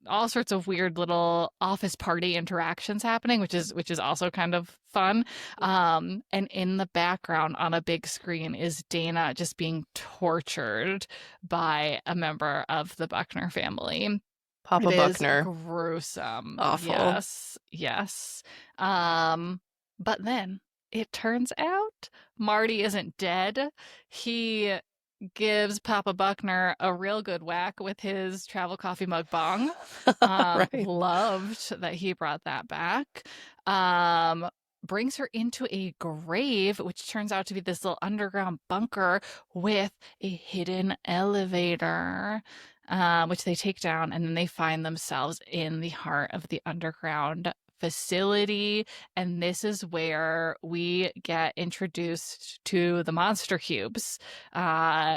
all sorts of weird little office party interactions happening, which is also kind of fun. And in the background on a big screen is Dana just being tortured by a member of the Buckner family. It Papa is Buckner. gruesome. Awful. Yes, yes. But then it turns out Marty isn't dead. He gives Papa Buckner a real good whack with his travel coffee mug bong. Right. Loved that he brought that back. Um, Brings her into a grave, which turns out to be this little underground bunker with a hidden elevator, which they take down, and then they find themselves in the heart of the underground facility. And this is where we get introduced to the monster cubes.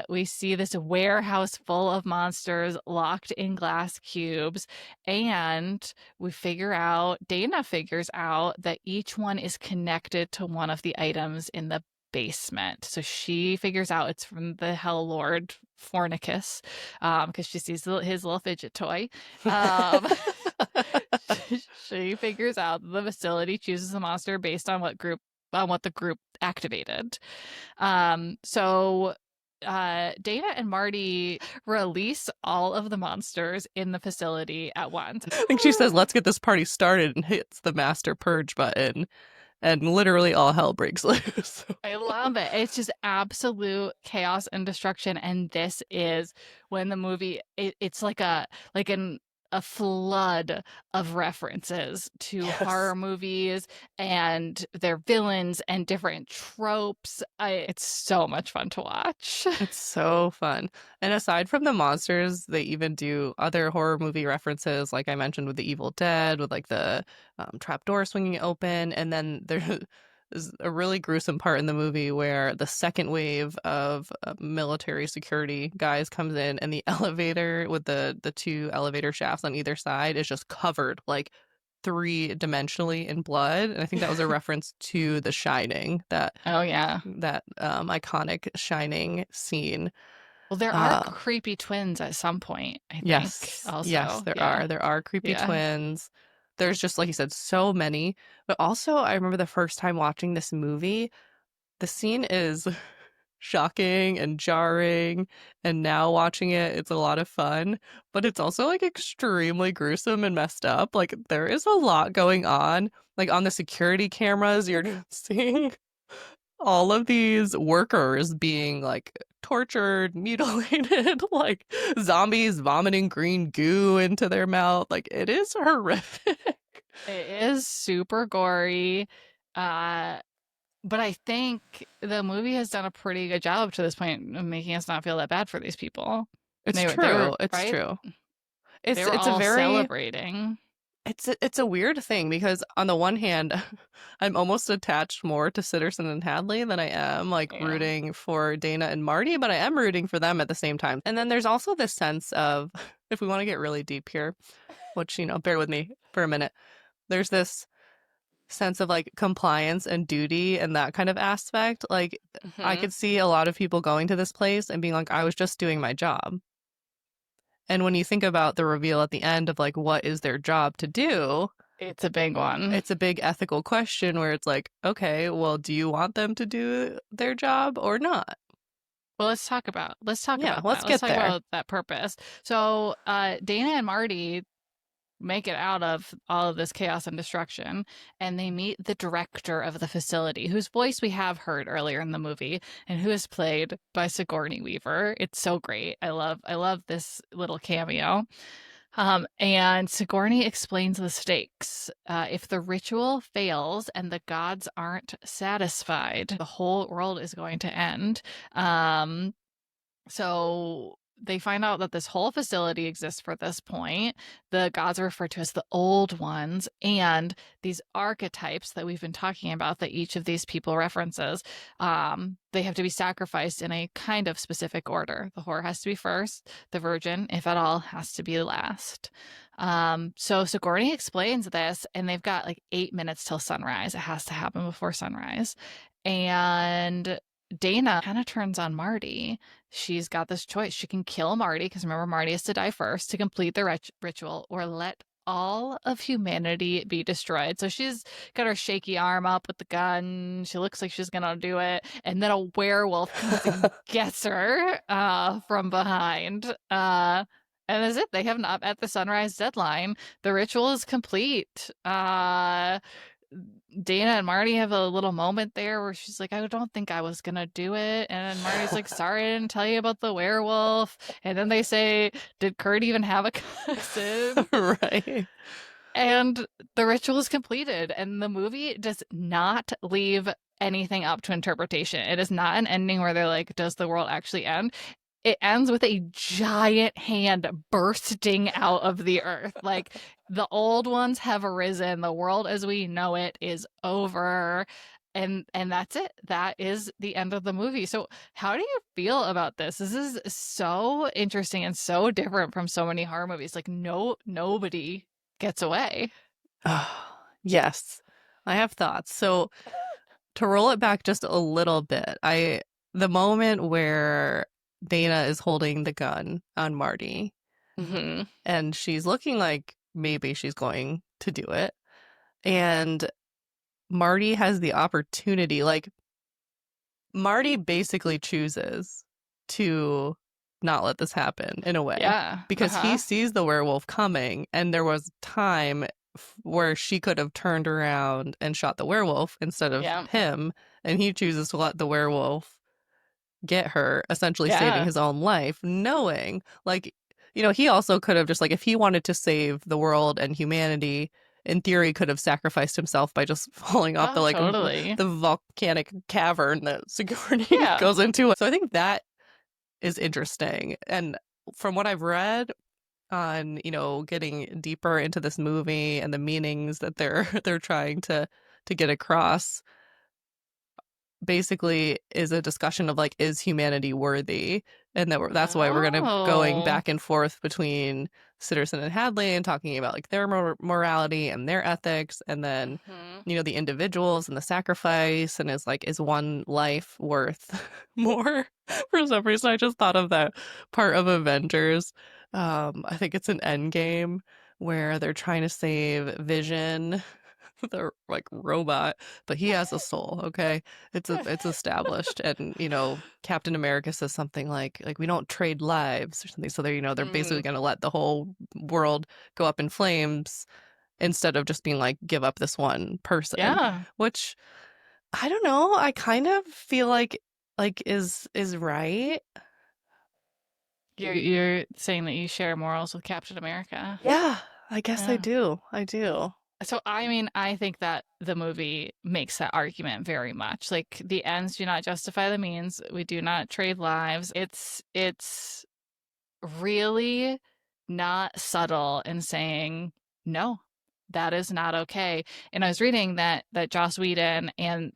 We see this warehouse full of monsters locked in glass cubes, and Dana figures out that each one is connected to one of the items in the basement. So she figures out it's from the Hell Lord Fornicus, because she sees his little fidget toy. Um, she figures out the facility chooses the monster based on what the group activated. So Dana and Marty release all of the monsters in the facility at once. I think she says, let's get this party started, and hits the master purge button, and literally all hell breaks loose. I love it. It's just absolute chaos and destruction. And this is when the movie it's like a flood of references to Yes. horror movies and their villains and different tropes. It's so much fun to watch. It's so fun. And aside from the monsters, they even do other horror movie references, like I mentioned with the Evil Dead, with like the trap door swinging open. And then there is a really gruesome part in the movie where the second wave of military security guys comes in, and the elevator with the two elevator shafts on either side is just covered like three-dimensionally in blood. And I think that was a reference to The Shining, that Oh yeah. iconic Shining scene. Well, there are Uh, creepy twins at some point, I think. yes, Also, there yeah, are. There are creepy yeah. twins. There's just, like you said, so many. But also, I remember the first time watching this movie, the scene is shocking and jarring. And now watching it, it's a lot of fun, but it's also like extremely gruesome and messed up. Like there is a lot going on. Like on the security cameras, you're just seeing all of these workers being like tortured, mutilated, like zombies vomiting green goo into their mouth. Like it is horrific. It is super gory. Uh, but I think the movie has done a pretty good job to this point of making us not feel that bad for these people. It's They were true. It's right. true. They It's were it's a all very celebrating. it's a weird thing because on the one hand, I'm almost attached more to Sitterson and Hadley than I am like Yeah. rooting for Dana and Marty, but I am rooting for them at the same time. And then there's also this sense of, if we want to get really deep here, which, bear with me for a minute, there's this sense of like compliance and duty and that kind of aspect. Like, I Hmm. could see a lot of people going to this place and being like, I was just doing my job. And when you think about the reveal at the end of like what is their job to do, It's a big one. it's a big ethical question where it's like, okay, well, do you want them to do their job or not? Well, let's talk Yeah, about let's that. Let's get talk there. about that purpose. So, Dana and Marty make it out of all of this chaos and destruction, and they meet the director of the facility, whose voice we have heard earlier in the movie, and who is played by Sigourney Weaver. It's so great. I love this little cameo. And Sigourney explains the stakes. If the ritual fails and the gods aren't satisfied, the whole world is going to end. Um, so they find out that this whole facility exists for this point. The gods are referred to as the old ones, and these archetypes that we've been talking about that each of these people references, they have to be sacrificed in a kind of specific order. The whore has to be first, the virgin, if at all, has to be last. So Sigourney explains this, and they've got like 8 minutes till sunrise. It has to happen before sunrise. And Dana kind of turns on Marty. She's got this choice. She can kill Marty, because remember, Marty has to die first to complete the ritual, or let all of humanity be destroyed. So she's got her shaky arm up with the gun. She looks like she's gonna do it. And then a werewolf comes and gets her from behind. And that's it. They have not at the sunrise deadline. The ritual is complete. Dana and Marty have a little moment there where she's like, I don't think I was gonna do it. And Marty's like, sorry, I didn't tell you about the werewolf. And then they say, did Kurt even have a cousin? Right. And the ritual is completed. And the movie does not leave anything up to interpretation. It is not an ending where they're like, does the world actually end? It ends with a giant hand bursting out of the earth. Like, the old ones have arisen. The world as we know it is over. And that's it. That is the end of the movie. So how do you feel about this? This is so interesting and so different from so many horror movies. Like, nobody gets away. Oh, yes, I have thoughts. So to roll it back just a little bit, the moment where Dana is holding the gun on Marty Mm-hmm. and she's looking like maybe she's going to do it, and Marty has the opportunity, like Marty basically chooses to not let this happen in a way Yeah. because he Uh-huh. sees the werewolf coming, and there was time where she could have turned around and shot the werewolf instead of Yeah. him, and he chooses to let the werewolf get her, essentially saving Yeah. his own life, knowing like, he also could have just like, if he wanted to save the world and humanity, in theory could have sacrificed himself by just falling off the Oh, like totally. the volcanic cavern that Sigourney Yeah. goes into. So I think that is interesting. And from what I've read on, getting deeper into this movie and the meanings that they're trying to get across, basically is a discussion of like, is humanity worthy? And that's why we're gonna going Oh. back and forth between Sitterson and Hadley and talking about like their morality and their ethics, and then Hmm. the individuals and the sacrifice, and is one life worth more? For some reason, I just thought of that part of Avengers. I think it's an Endgame where they're trying to save Vision the like robot, but he has a soul, okay? It's established. And Captain America says something like we don't trade lives or something. So they're basically Mm, going to let the whole world go up in flames instead of just being like give up this one person, yeah. which I don't know, I kind of feel like is right. You're saying that you share morals with Captain America. Yeah, I guess I Yeah. do. I do. So I mean, I think that the movie makes that argument very much. Like the ends do not justify the means. We do not trade lives. It's really not subtle in saying no, that is not okay. And I was reading that Joss Whedon and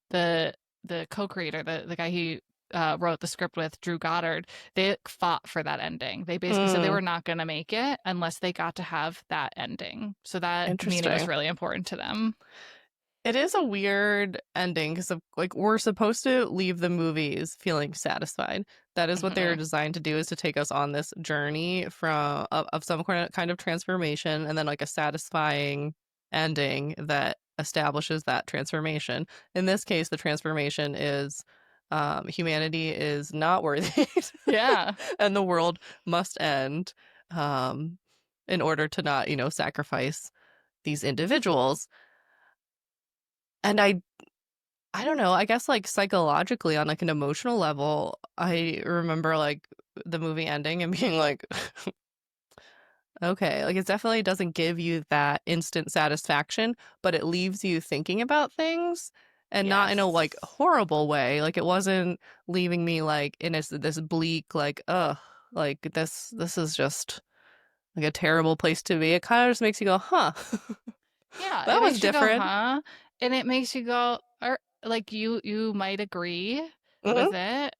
the co-creator, the guy who wrote the script with Drew Goddard, they fought for that ending. They basically said they Mm, were not going to make it unless they got to have that ending. So that meaning was interesting. really important to them. It is a weird ending because like we're supposed to leave the movies feeling satisfied. That is what they're Hmm. designed to do, is to take us on this journey of some kind of transformation, and then like a satisfying ending that establishes that transformation. In this case, the transformation is humanity is not worthy Yeah. and the world must end um, in order to not, sacrifice these individuals. And I don't know. I guess like psychologically on like an emotional level, I remember like the movie ending and being like, okay, like it definitely doesn't give you that instant satisfaction, but it leaves you thinking about things, and not in a like Yes. horrible way. Like it wasn't leaving me like in this bleak like ugh, like this is just like a terrible place to be. It kind of just makes you go, huh, Yeah, that it was makes you go, different. huh? And it makes you go, or like you might agree with Hmm. it.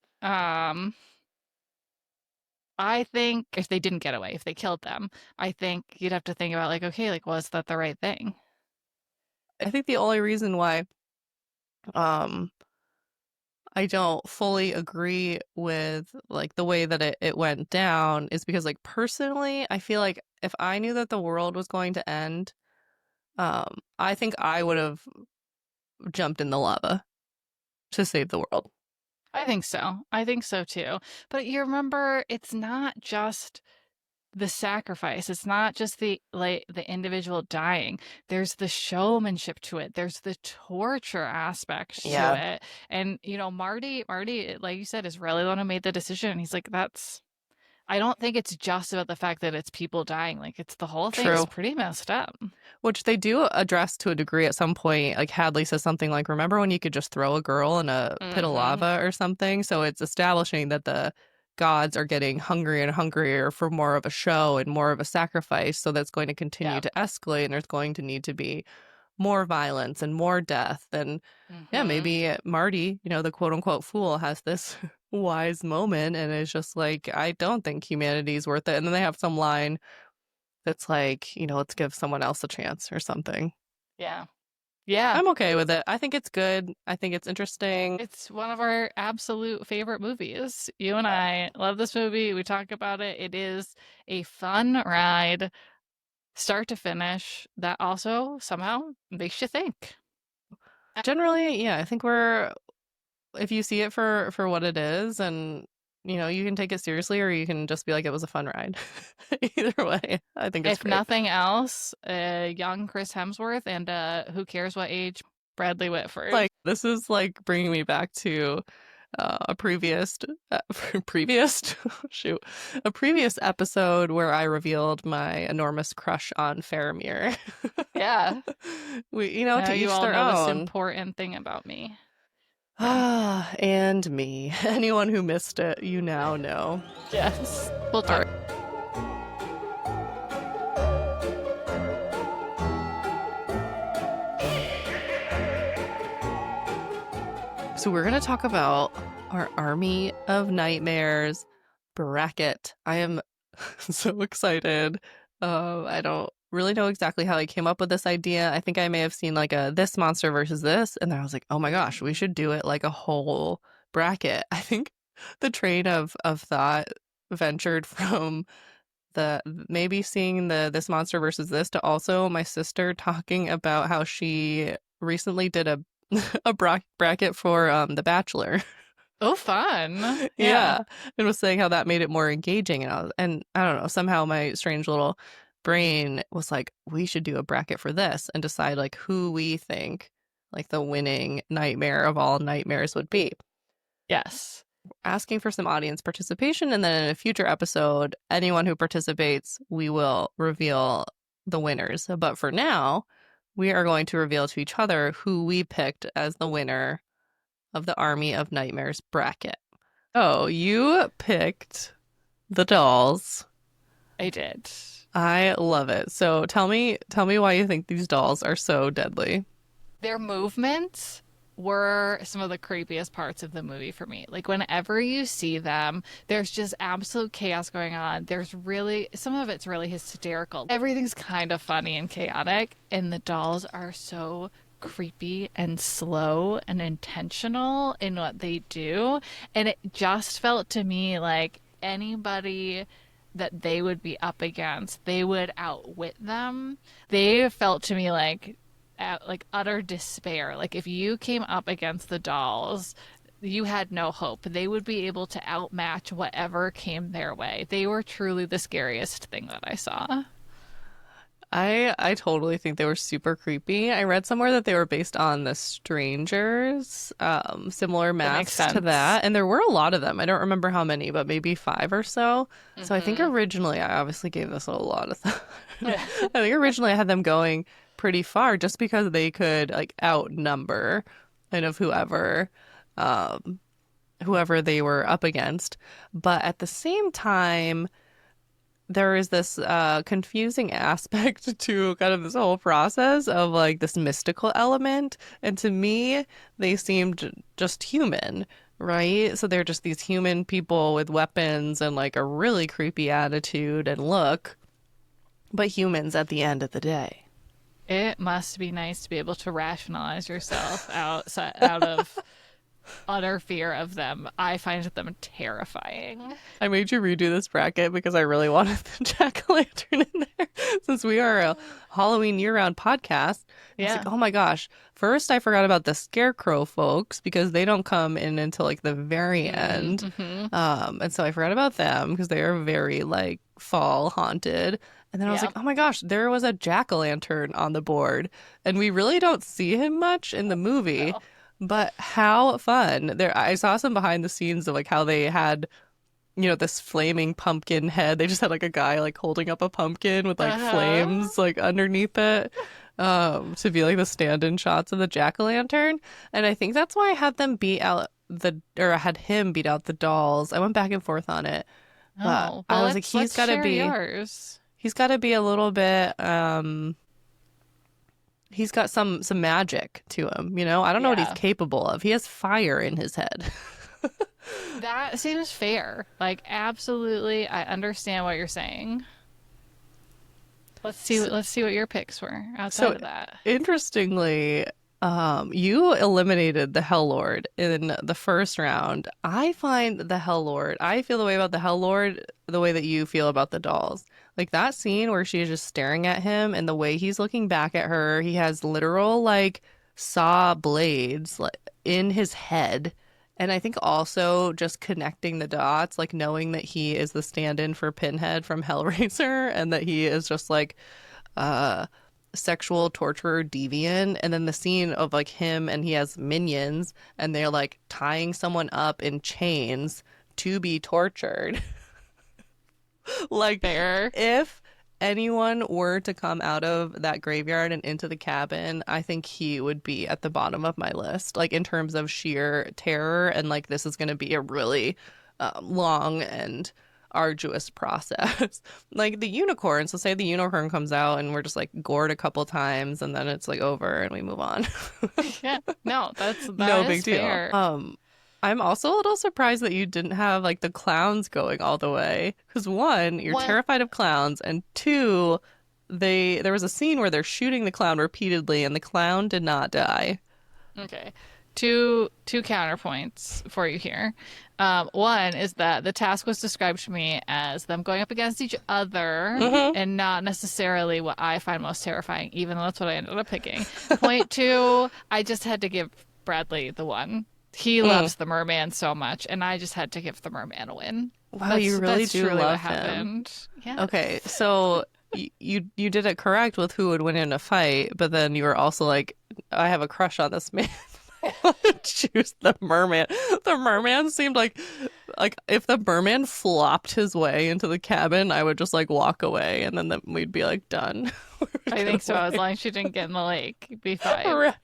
I think if they didn't get away, if they killed them, I think you'd have to think about like, okay, like was that the right thing? I think the only reason why um I don't fully agree with like the way that it went down is because like personally, I feel like if I knew that the world was going to end, I think I would have jumped in the lava to save the world. I think so. I think so too. But you remember, it's not just the sacrifice. It's not just the individual dying. There's the showmanship to it. There's the torture aspect to Yeah, it. And Marty, like you said, is really the one who made the decision. He's like, that's I don't think it's just about the fact that it's people dying. Like it's the whole thing is true. pretty messed up. Which they do address to a degree at some point. Like Hadley says something like, "Remember when you could just throw a girl in a pit of Hmm. lava or something?" So it's establishing that the gods are getting hungrier and hungrier for more of a show and more of a sacrifice. So that's going to continue Yeah. to escalate, and there's going to need to be more violence and more death. And yeah, Hmm. maybe Marty, the quote unquote fool, has this wise moment and is just like, I don't think humanity's worth it. And then they have some line that's like, let's give someone else a chance or something. Yeah. Yeah. I'm okay with it. I think it's good. I think it's interesting. It's one of our absolute favorite movies. You and I love this movie. We talk about it. It is a fun ride, start to finish, that also somehow makes you think. Generally, yeah, I think if you see it for what it is, and you can take it seriously or you can just be like it was a fun ride. Either way, I think it's If great. nothing else, young Chris Hemsworth and who cares what age, Bradley Whitford. Like this is like bringing me back to a previous previous shoot a previous episode where I revealed my enormous crush on Faramir. Yeah. We, Now to you each all their know this own. important thing about me. Yeah. Ah, and me. Anyone who missed it, you now know. Yes. We'll All talk. right. So we're going to talk about our Army of Nightmares bracket. I am so excited. I don't really know exactly how I came up with this idea. I think I may have seen like a this monster versus this, and then I was like, oh my gosh, we should do it like a whole bracket. I think the train of thought ventured from the maybe seeing the this monster versus this to also my sister talking about how she recently did a bracket for The Bachelor. Oh, fun. Yeah. Yeah, and was saying how that made it more engaging, and I don't know, somehow my strange little brain was like, we should do a bracket for this and decide like who we think like the winning nightmare of all nightmares would be. Yes. Asking for some audience participation, and then in a future episode, anyone who participates, we will reveal the winners. But for now, we are going to reveal to each other who we picked as the winner of the Army of Nightmares bracket. Oh, you picked the dolls. I did. I love it. So tell me why you think these dolls are so deadly. Their movements were some of the creepiest parts of the movie for me. Like whenever you see them, there's just absolute chaos going on. There's really some of it's really hysterical. Everything's kind of funny and chaotic, and the dolls are so creepy and slow and intentional in what they do. And it just felt to me like anybody that they would be up against, they would outwit them. They felt to me like utter despair. Like if you came up against the dolls, you had no hope. They would be able to outmatch whatever came their way. They were truly the scariest thing that I saw. I totally think they were super creepy. I read somewhere that they were based on The Strangers, similar That makes masks to sense. that, and there were a lot of them. I don't remember how many, but maybe five or so. So I think originally I obviously gave this a lot of thought. I think originally I had them going pretty far just because they could like outnumber kind of whoever they were up against. But at the same time, there is this confusing aspect to kind of this whole process of like this mystical element. And to me, they seemed just human, right? So they're just these human people with weapons and like a really creepy attitude and look, but humans at the end of the day. It must be nice to be able to rationalize yourself out of utter fear of them. I find them terrifying. I made you redo this bracket because I really wanted the jack-o'-lantern in there. Since we are a Halloween year-round podcast, I was Yeah. like, oh my gosh. First, I forgot about the scarecrow folks because they don't come in until like the very end. Mm-hmm. And so I forgot about them because they are very like fall haunted. And then I was Yeah. like, oh my gosh, there was a jack-o'-lantern on the board. And we really don't see him much in the movie. No. But how fun. There I saw some behind the scenes of like how they had, this flaming pumpkin head. They just had like a guy like holding up a pumpkin with like Uh-huh. flames like underneath it. To be like the stand-in shots of the jack-o'-lantern. And I think that's why I had them beat out I had him beat out the dolls. I went back and forth on it. But Oh, I well, was like, let's share yours. he's gotta be a little bit he's got some magic to him, you know? I don't know what he's Yeah. capable of. He has fire in his head. That seems fair. Like, absolutely, I understand what you're saying. Let's see what your picks were outside So of that. interestingly, you eliminated the Hell Lord in the first round. I find the Hell Lord, I feel the way about the Hell Lord the way that you feel about the dolls. Like that scene where she is just staring at him and the way he's looking back at her, he has literal like saw blades like in his head. And I think also just connecting the dots, like knowing that he is the stand-in for Pinhead from Hellraiser and that he is just like uh sexual torturer deviant, and then the scene of like him and he has minions and they're like tying someone up in chains to be tortured. Like Fair. if anyone were to come out of that graveyard and into the cabin, I think he would be at the bottom of my list, like in terms of sheer terror and like this is going to be a really long and arduous process. Like the unicorn, so say the unicorn comes out and we're just like gored a couple times and then it's like over and we move on. Yeah. No, No that big is deal. fair. I'm also a little surprised that you didn't have like the clowns going all the way. Because one, you're What? terrified of clowns, and two, there was a scene where they're shooting the clown repeatedly and the clown did not die. Okay. two counterpoints for you here. One is that the task was described to me as them going up against each other Hmm. and not necessarily what I find most terrifying, even though that's what I ended up picking. Point two, I just had to give Bradley the one. He Mm. loves the merman so much, and I just had to give the merman a win. Wow, you really That's do truly what love him. happened. Yes. Okay, so you did it correct with who would win in a fight, but then you were also like, I have a crush on this man. I want to choose the merman. The merman seemed like if the merman flopped his way into the cabin, I would just like walk away, and then we'd be like done. We would I get think so. As away. long as she didn't get in the lake, it'd be fine. Right.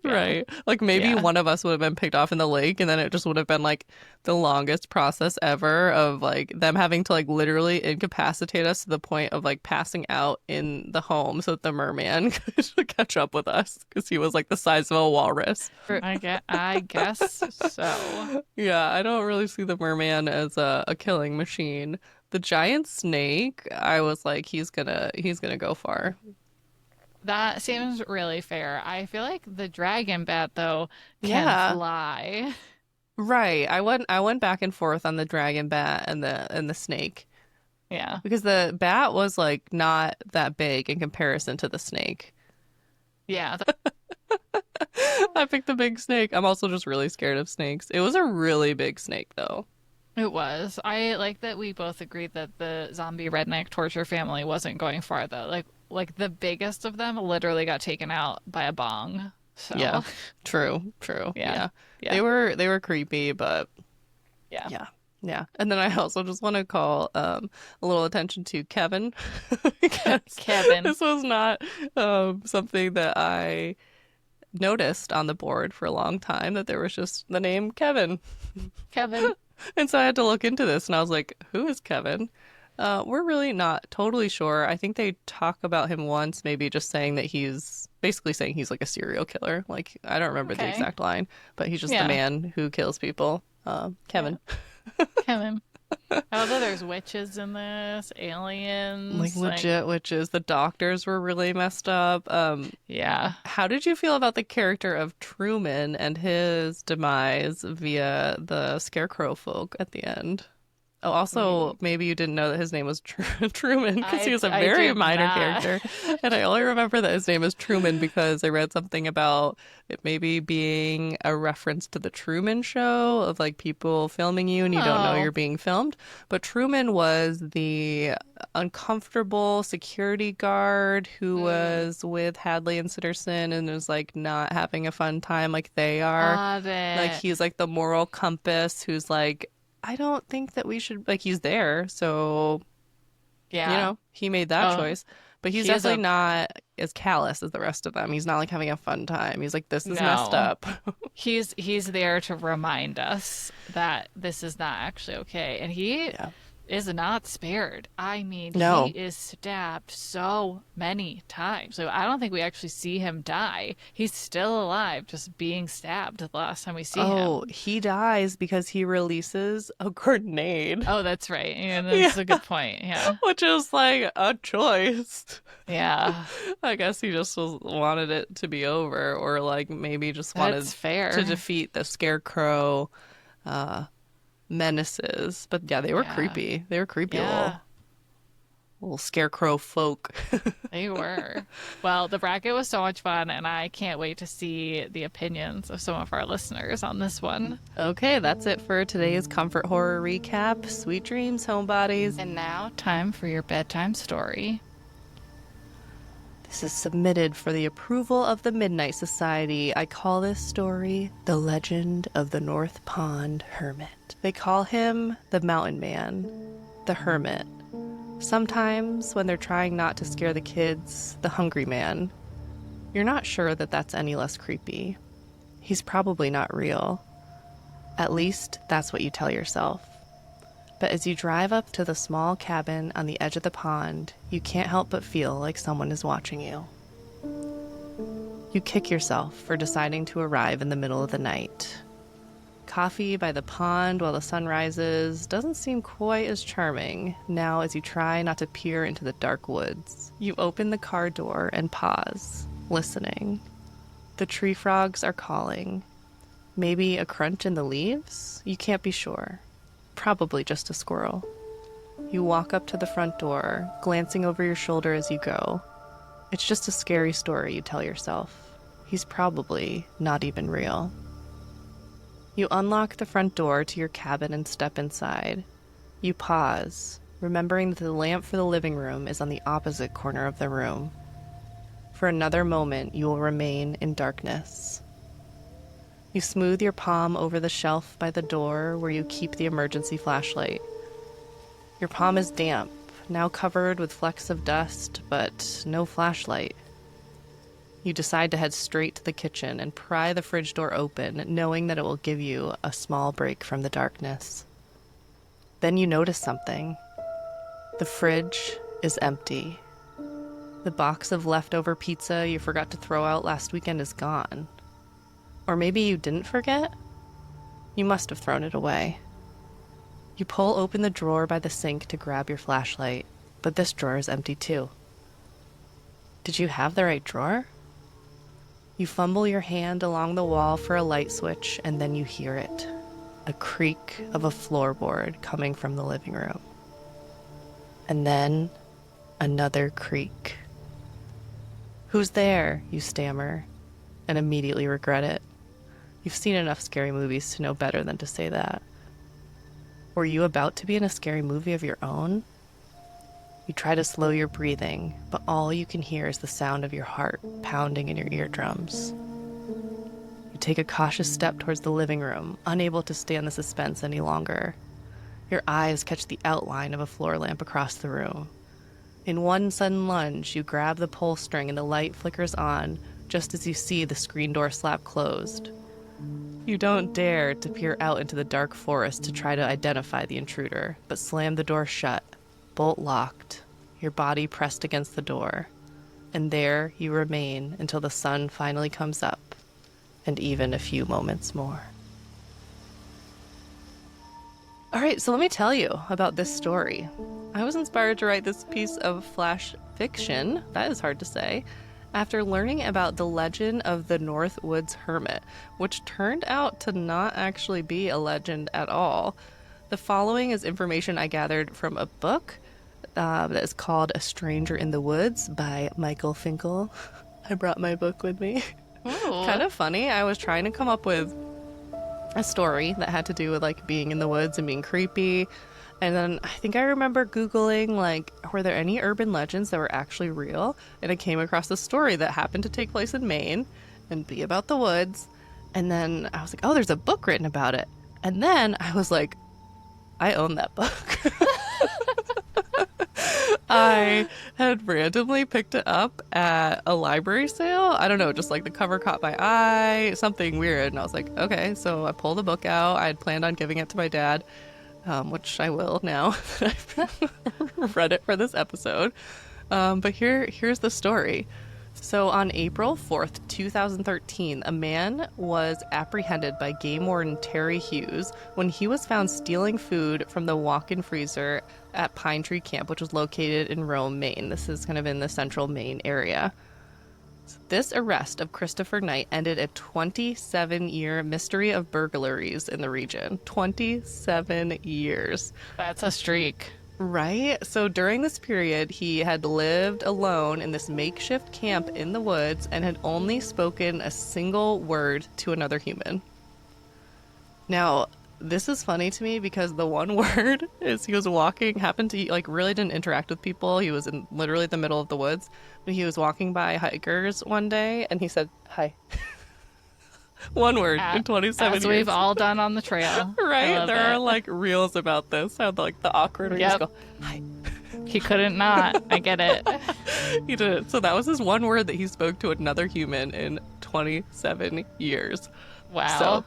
Yeah. Right. Like maybe Yeah. one of us would have been picked off in the lake and then it just would have been like the longest process ever of like them having to like literally incapacitate us to the point of like passing out in the home so that the merman could catch up with us because he was like the size of a walrus. I guess so. Yeah, I don't really see the merman as a killing machine. The giant snake, I was like, he's gonna go far. That seems really fair. I feel like the dragon bat though can Yeah. fly. Right. I went back and forth on the dragon bat and the snake Yeah. because the bat was like not that big in comparison to the snake. Yeah. I picked the big snake. I'm also just really scared of snakes. It was a really big snake though. It was. I like that we both agreed that the zombie redneck torture family wasn't going far though. Like the biggest of them literally got taken out by a bong. Yeah. So True. True. yeah. Yeah. Yeah. They were creepy, but Yeah. yeah. Yeah. And then I also just want to call a little attention to Kevin because Kevin. this was not something that I noticed on the board for a long time that there was just the name Kevin. Kevin. And so I had to look into this and I was like, who is Kevin? We're really not totally sure. I think they talk about him once, maybe just saying that he's basically saying he's like a serial killer. Like, I don't remember the Okay. exact line, but he's just Yeah. the man who kills people. Kevin. Kevin. Although there's witches in this, aliens. Like legit witches. The doctors were really messed up. Yeah. How did you feel about the character of Truman and his demise via the scarecrow folk at the end? Oh, also, maybe you didn't know that his name was Truman because he was a I very did minor not. character. And I only remember that his name is Truman because I read something about it maybe being a reference to the Truman Show of like people filming you and you don't know Oh. you're being filmed. But Truman was the uncomfortable security guard who was with Hadley and Sitterson and was like not having a fun time like they are. Got Like it. he's like the moral compass who's like, I don't think that we should like he's there, so Yeah. he made that Oh, choice. But he's he is definitely a not as callous as the rest of them. He's not like having a fun time. He's like, this is messed no. up. He's there to remind us that this is not actually okay. And he Yeah. is not spared. I mean, No. he is stabbed so many times. So I don't think we actually see him die. He's still alive, just being stabbed the last time we see Oh, him. he dies because he releases a grenade. Oh, that's right. Yeah, that's a good point. Yeah. Which is like a choice. Yeah. I guess he just wanted it to be over, or like maybe just wanted That's fair. to defeat the scarecrow menaces. But yeah, they were Yeah. creepy. They were creepy Yeah. little scarecrow folk. They were. Well, the bracket was so much fun, and I can't wait to see the opinions of some of our listeners on this one. Okay, that's it for today's comfort horror recap. Sweet dreams, homebodies. And now, time for your bedtime story. This is submitted for the approval of the Midnight Society. I call this story The Legend of the North Pond Hermit. They call him the Mountain Man, the Hermit. Sometimes, when they're trying not to scare the kids, the Hungry Man. You're not sure that that's any less creepy. He's probably not real. At least, that's what you tell yourself. But as you drive up to the small cabin on the edge of the pond, you can't help but feel like someone is watching you. You kick yourself for deciding to arrive in the middle of the night. Coffee by the pond while the sun rises doesn't seem quite as charming now as you try not to peer into the dark woods. You open the car door and pause, listening. The tree frogs are calling. Maybe a crunch in the leaves? You can't be sure. Probably just a squirrel. You walk up to the front door, glancing over your shoulder as you go. It's just a scary story you tell yourself. He's probably not even real. You unlock the front door to your cabin and step inside. You pause, remembering that the lamp for the living room is on the opposite corner of the room. For another moment, you will remain in darkness. You smooth your palm over the shelf by the door where you keep the emergency flashlight. Your palm is damp, now covered with flecks of dust, but no flashlight. You decide to head straight to the kitchen and pry the fridge door open, knowing that it will give you a small break from the darkness. Then you notice something. The fridge is empty. The box of leftover pizza you forgot to throw out last weekend is gone. Or maybe you didn't forget? You must have thrown it away. You pull open the drawer by the sink to grab your flashlight, but this drawer is empty too. Did you have the right drawer? You fumble your hand along the wall for a light switch, and then you hear it. A creak of a floorboard coming from the living room. And then another creak. "Who's there?" you stammer, and immediately regret it. You've seen enough scary movies to know better than to say that. Were you about to be in a scary movie of your own? You try to slow your breathing, but all you can hear is the sound of your heart pounding in your eardrums. You take a cautious step towards the living room, unable to stand the suspense any longer. Your eyes catch the outline of a floor lamp across the room. In one sudden lunge, you grab the pull string and the light flickers on just as you see the screen door slap closed. You don't dare to peer out into the dark forest to try to identify the intruder, but slam the door shut, bolt locked, your body pressed against the door. And there you remain until the sun finally comes up, and even a few moments more. All right, so let me tell you about this story. I was inspired to write this piece of flash fiction, that is hard to say, after learning about the legend of the North Woods Hermit, which turned out to not actually be a legend at all. The following is information I gathered from a book that is called A Stranger in the Woods by Michael Finkel. I brought my book with me. Kind of funny. I was trying to come up with a story that had to do with like being in the woods and being creepy. And then I think I remember Googling, like, were there any urban legends that were actually real? And I came across a story that happened to take place in Maine and be about the woods. And then I was like, oh, there's a book written about it. And then I was like, I own that book. I had randomly picked it up at a library sale. I don't know, just like the cover caught my eye, something weird. And I was like, okay, so I pulled the book out. I had planned on giving it to my dad, which I will now that I've read it for this episode. But here's the story. So on April 4th, 2013, a man was apprehended by game warden Terry Hughes when he was found stealing food from the walk-in freezer at Pine Tree Camp, which was located in Rome, Maine. This is kind of in the central Maine area. So this arrest of Christopher Knight ended a 27-year mystery of burglaries in the region. 27 years. That's a streak. Right? So during this period, he had lived alone in this makeshift camp in the woods and had only spoken a single word to another human. Now, this is funny to me because the one word is he was walking, happened to, like, really didn't interact with people. He was in literally the middle of the woods. But he was walking by hikers one day and he said, hi. One word in 27 years. As we've all done on the trail. Right? There are like reels about this. How like the awkward where you just go, hi. He couldn't not. I get it. He did it. So that was his one word that he spoke to another human in 27 years. Wow. So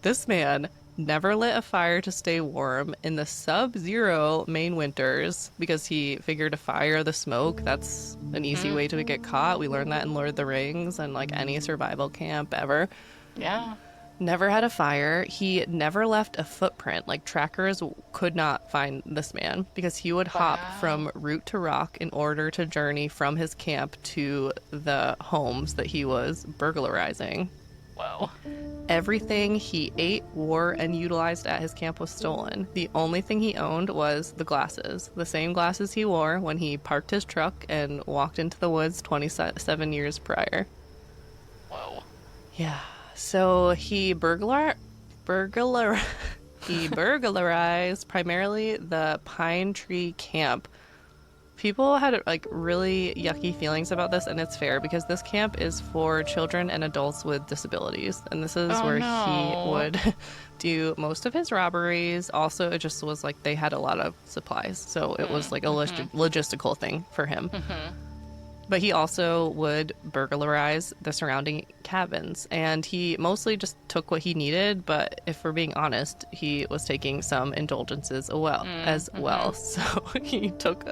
this man never lit a fire to stay warm in the sub-zero Maine winters because he figured a fire, the smoke, that's an easy way to get caught. We learned that in Lord of the Rings and like any survival camp ever. Yeah. Never had a fire. He never left a footprint. Like trackers could not find this man because he would hop from root to rock in order to journey from his camp to the homes that he was burglarizing. Whoa. Everything he ate, wore, and utilized at his camp was stolen. The only thing he owned was the glasses, the same glasses he wore when he parked his truck and walked into the woods 27 years prior. Whoa. Yeah. So he burglarized primarily the Pine Tree Camp. People had like really yucky feelings about this, and it's fair because this camp is for children and adults with disabilities, and this is where he would do most of his robberies. Also, it just was like they had a lot of supplies, so it was like a logistical thing for him. But he also would burglarize the surrounding cabins, and he mostly just took what he needed, but if we're being honest, he was taking some indulgences as well. So he took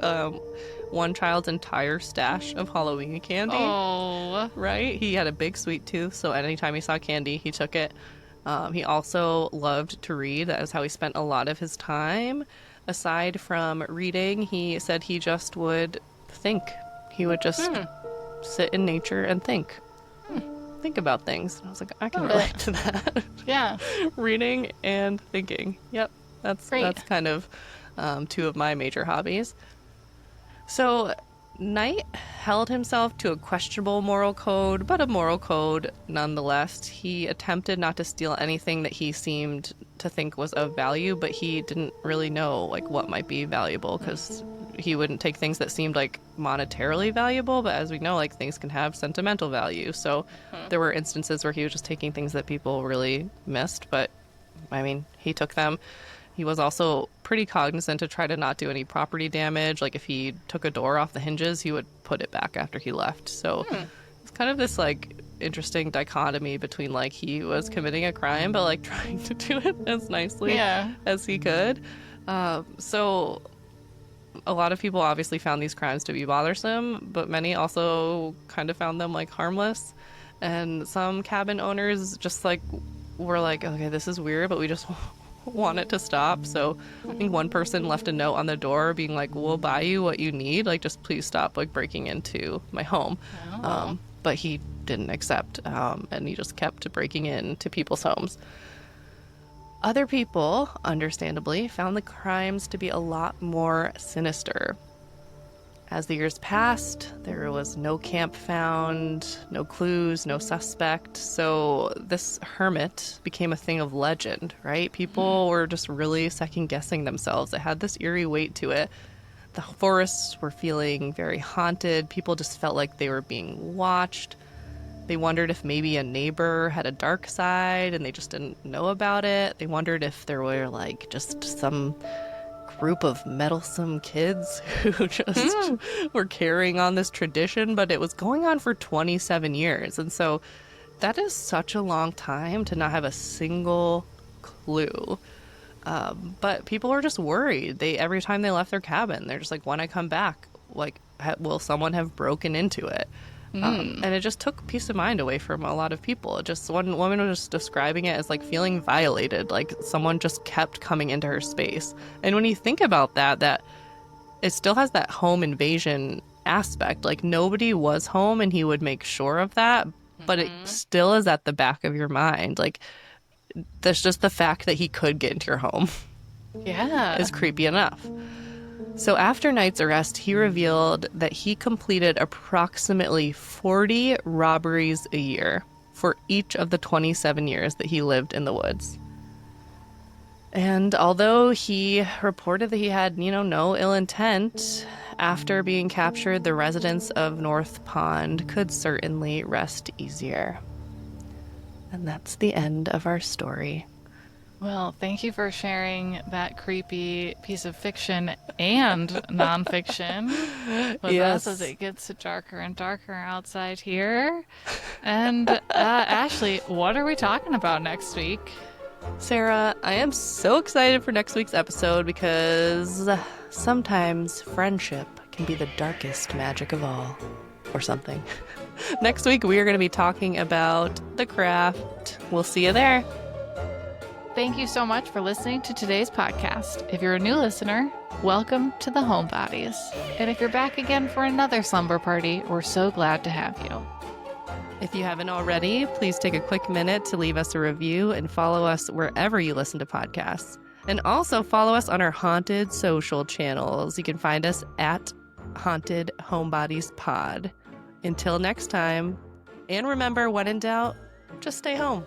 one child's entire stash of Halloween candy. Oh. Right? He had a big sweet tooth, so anytime he saw candy, he took it. He also loved to read. That is how he spent a lot of his time. Aside from reading, he said he just would think. He would just sit in nature and think about things. And I was like, I can relate to that. Yeah. Reading and thinking. Yep. That's kind of two of my major hobbies. So Knight held himself to a questionable moral code, but a moral code nonetheless. He attempted not to steal anything that he seemed to think was of value, but he didn't really know like what might be valuable because he wouldn't take things that seemed like monetarily valuable, but as we know, like things can have sentimental value. So there were instances where he was just taking things that people really missed, but I mean, he took them. He was also pretty cognizant to try to not do any property damage. Like if he took a door off the hinges, he would put it back after he left. So it's kind of this like interesting dichotomy between like he was committing a crime, but like trying to do it as nicely as he could. So a lot of people obviously found these crimes to be bothersome, but many also kind of found them like harmless. And some cabin owners just like were like, okay, this is weird, but we just want it to stop. So I think one person left a note on the door being like, we'll buy you what you need, like just please stop like breaking into my home. But he didn't accept, and he just kept breaking into people's homes. Other people, understandably, found the crimes to be a lot more sinister. As the years passed, there was no camp found, no clues, no suspect. So this hermit became a thing of legend, right? People were just really second-guessing themselves. It had this eerie weight to it. The forests were feeling very haunted. People just felt like they were being watched. They wondered if maybe a neighbor had a dark side and they just didn't know about it. They wondered if there were like just some group of meddlesome kids who just were carrying on this tradition, but it was going on for 27 years. And so that is such a long time to not have a single clue. But people were just worried. Every time they left their cabin, they're just like, when I come back, like, will someone have broken into it? And it just took peace of mind away from a lot of people. Just one woman was just describing it as like feeling violated, like someone just kept coming into her space. And when you think about that it still has that home invasion aspect. Like nobody was home and he would make sure of that, but it still is at the back of your mind. Like that's just the fact that he could get into your home. Yeah. Is creepy enough. So after Knight's arrest, he revealed that he completed approximately 40 robberies a year for each of the 27 years that he lived in the woods. And although he reported that he had, no ill intent, after being captured, the residents of North Pond could certainly rest easier. And that's the end of our story. Well, thank you for sharing that creepy piece of fiction and nonfiction with us as it gets darker and darker outside here. And Ashley, what are we talking about next week? Sarah, I am so excited for next week's episode because sometimes friendship can be the darkest magic of all, or something. Next week, we are going to be talking about The Craft. We'll see you there. Thank you so much for listening to today's podcast. If you're a new listener, welcome to the Homebodies. And if you're back again for another slumber party, we're so glad to have you. If you haven't already, please take a quick minute to leave us a review and follow us wherever you listen to podcasts. And also follow us on our haunted social channels. You can find us at Haunted Homebodies Pod. Until next time, and remember, when in doubt, just stay home.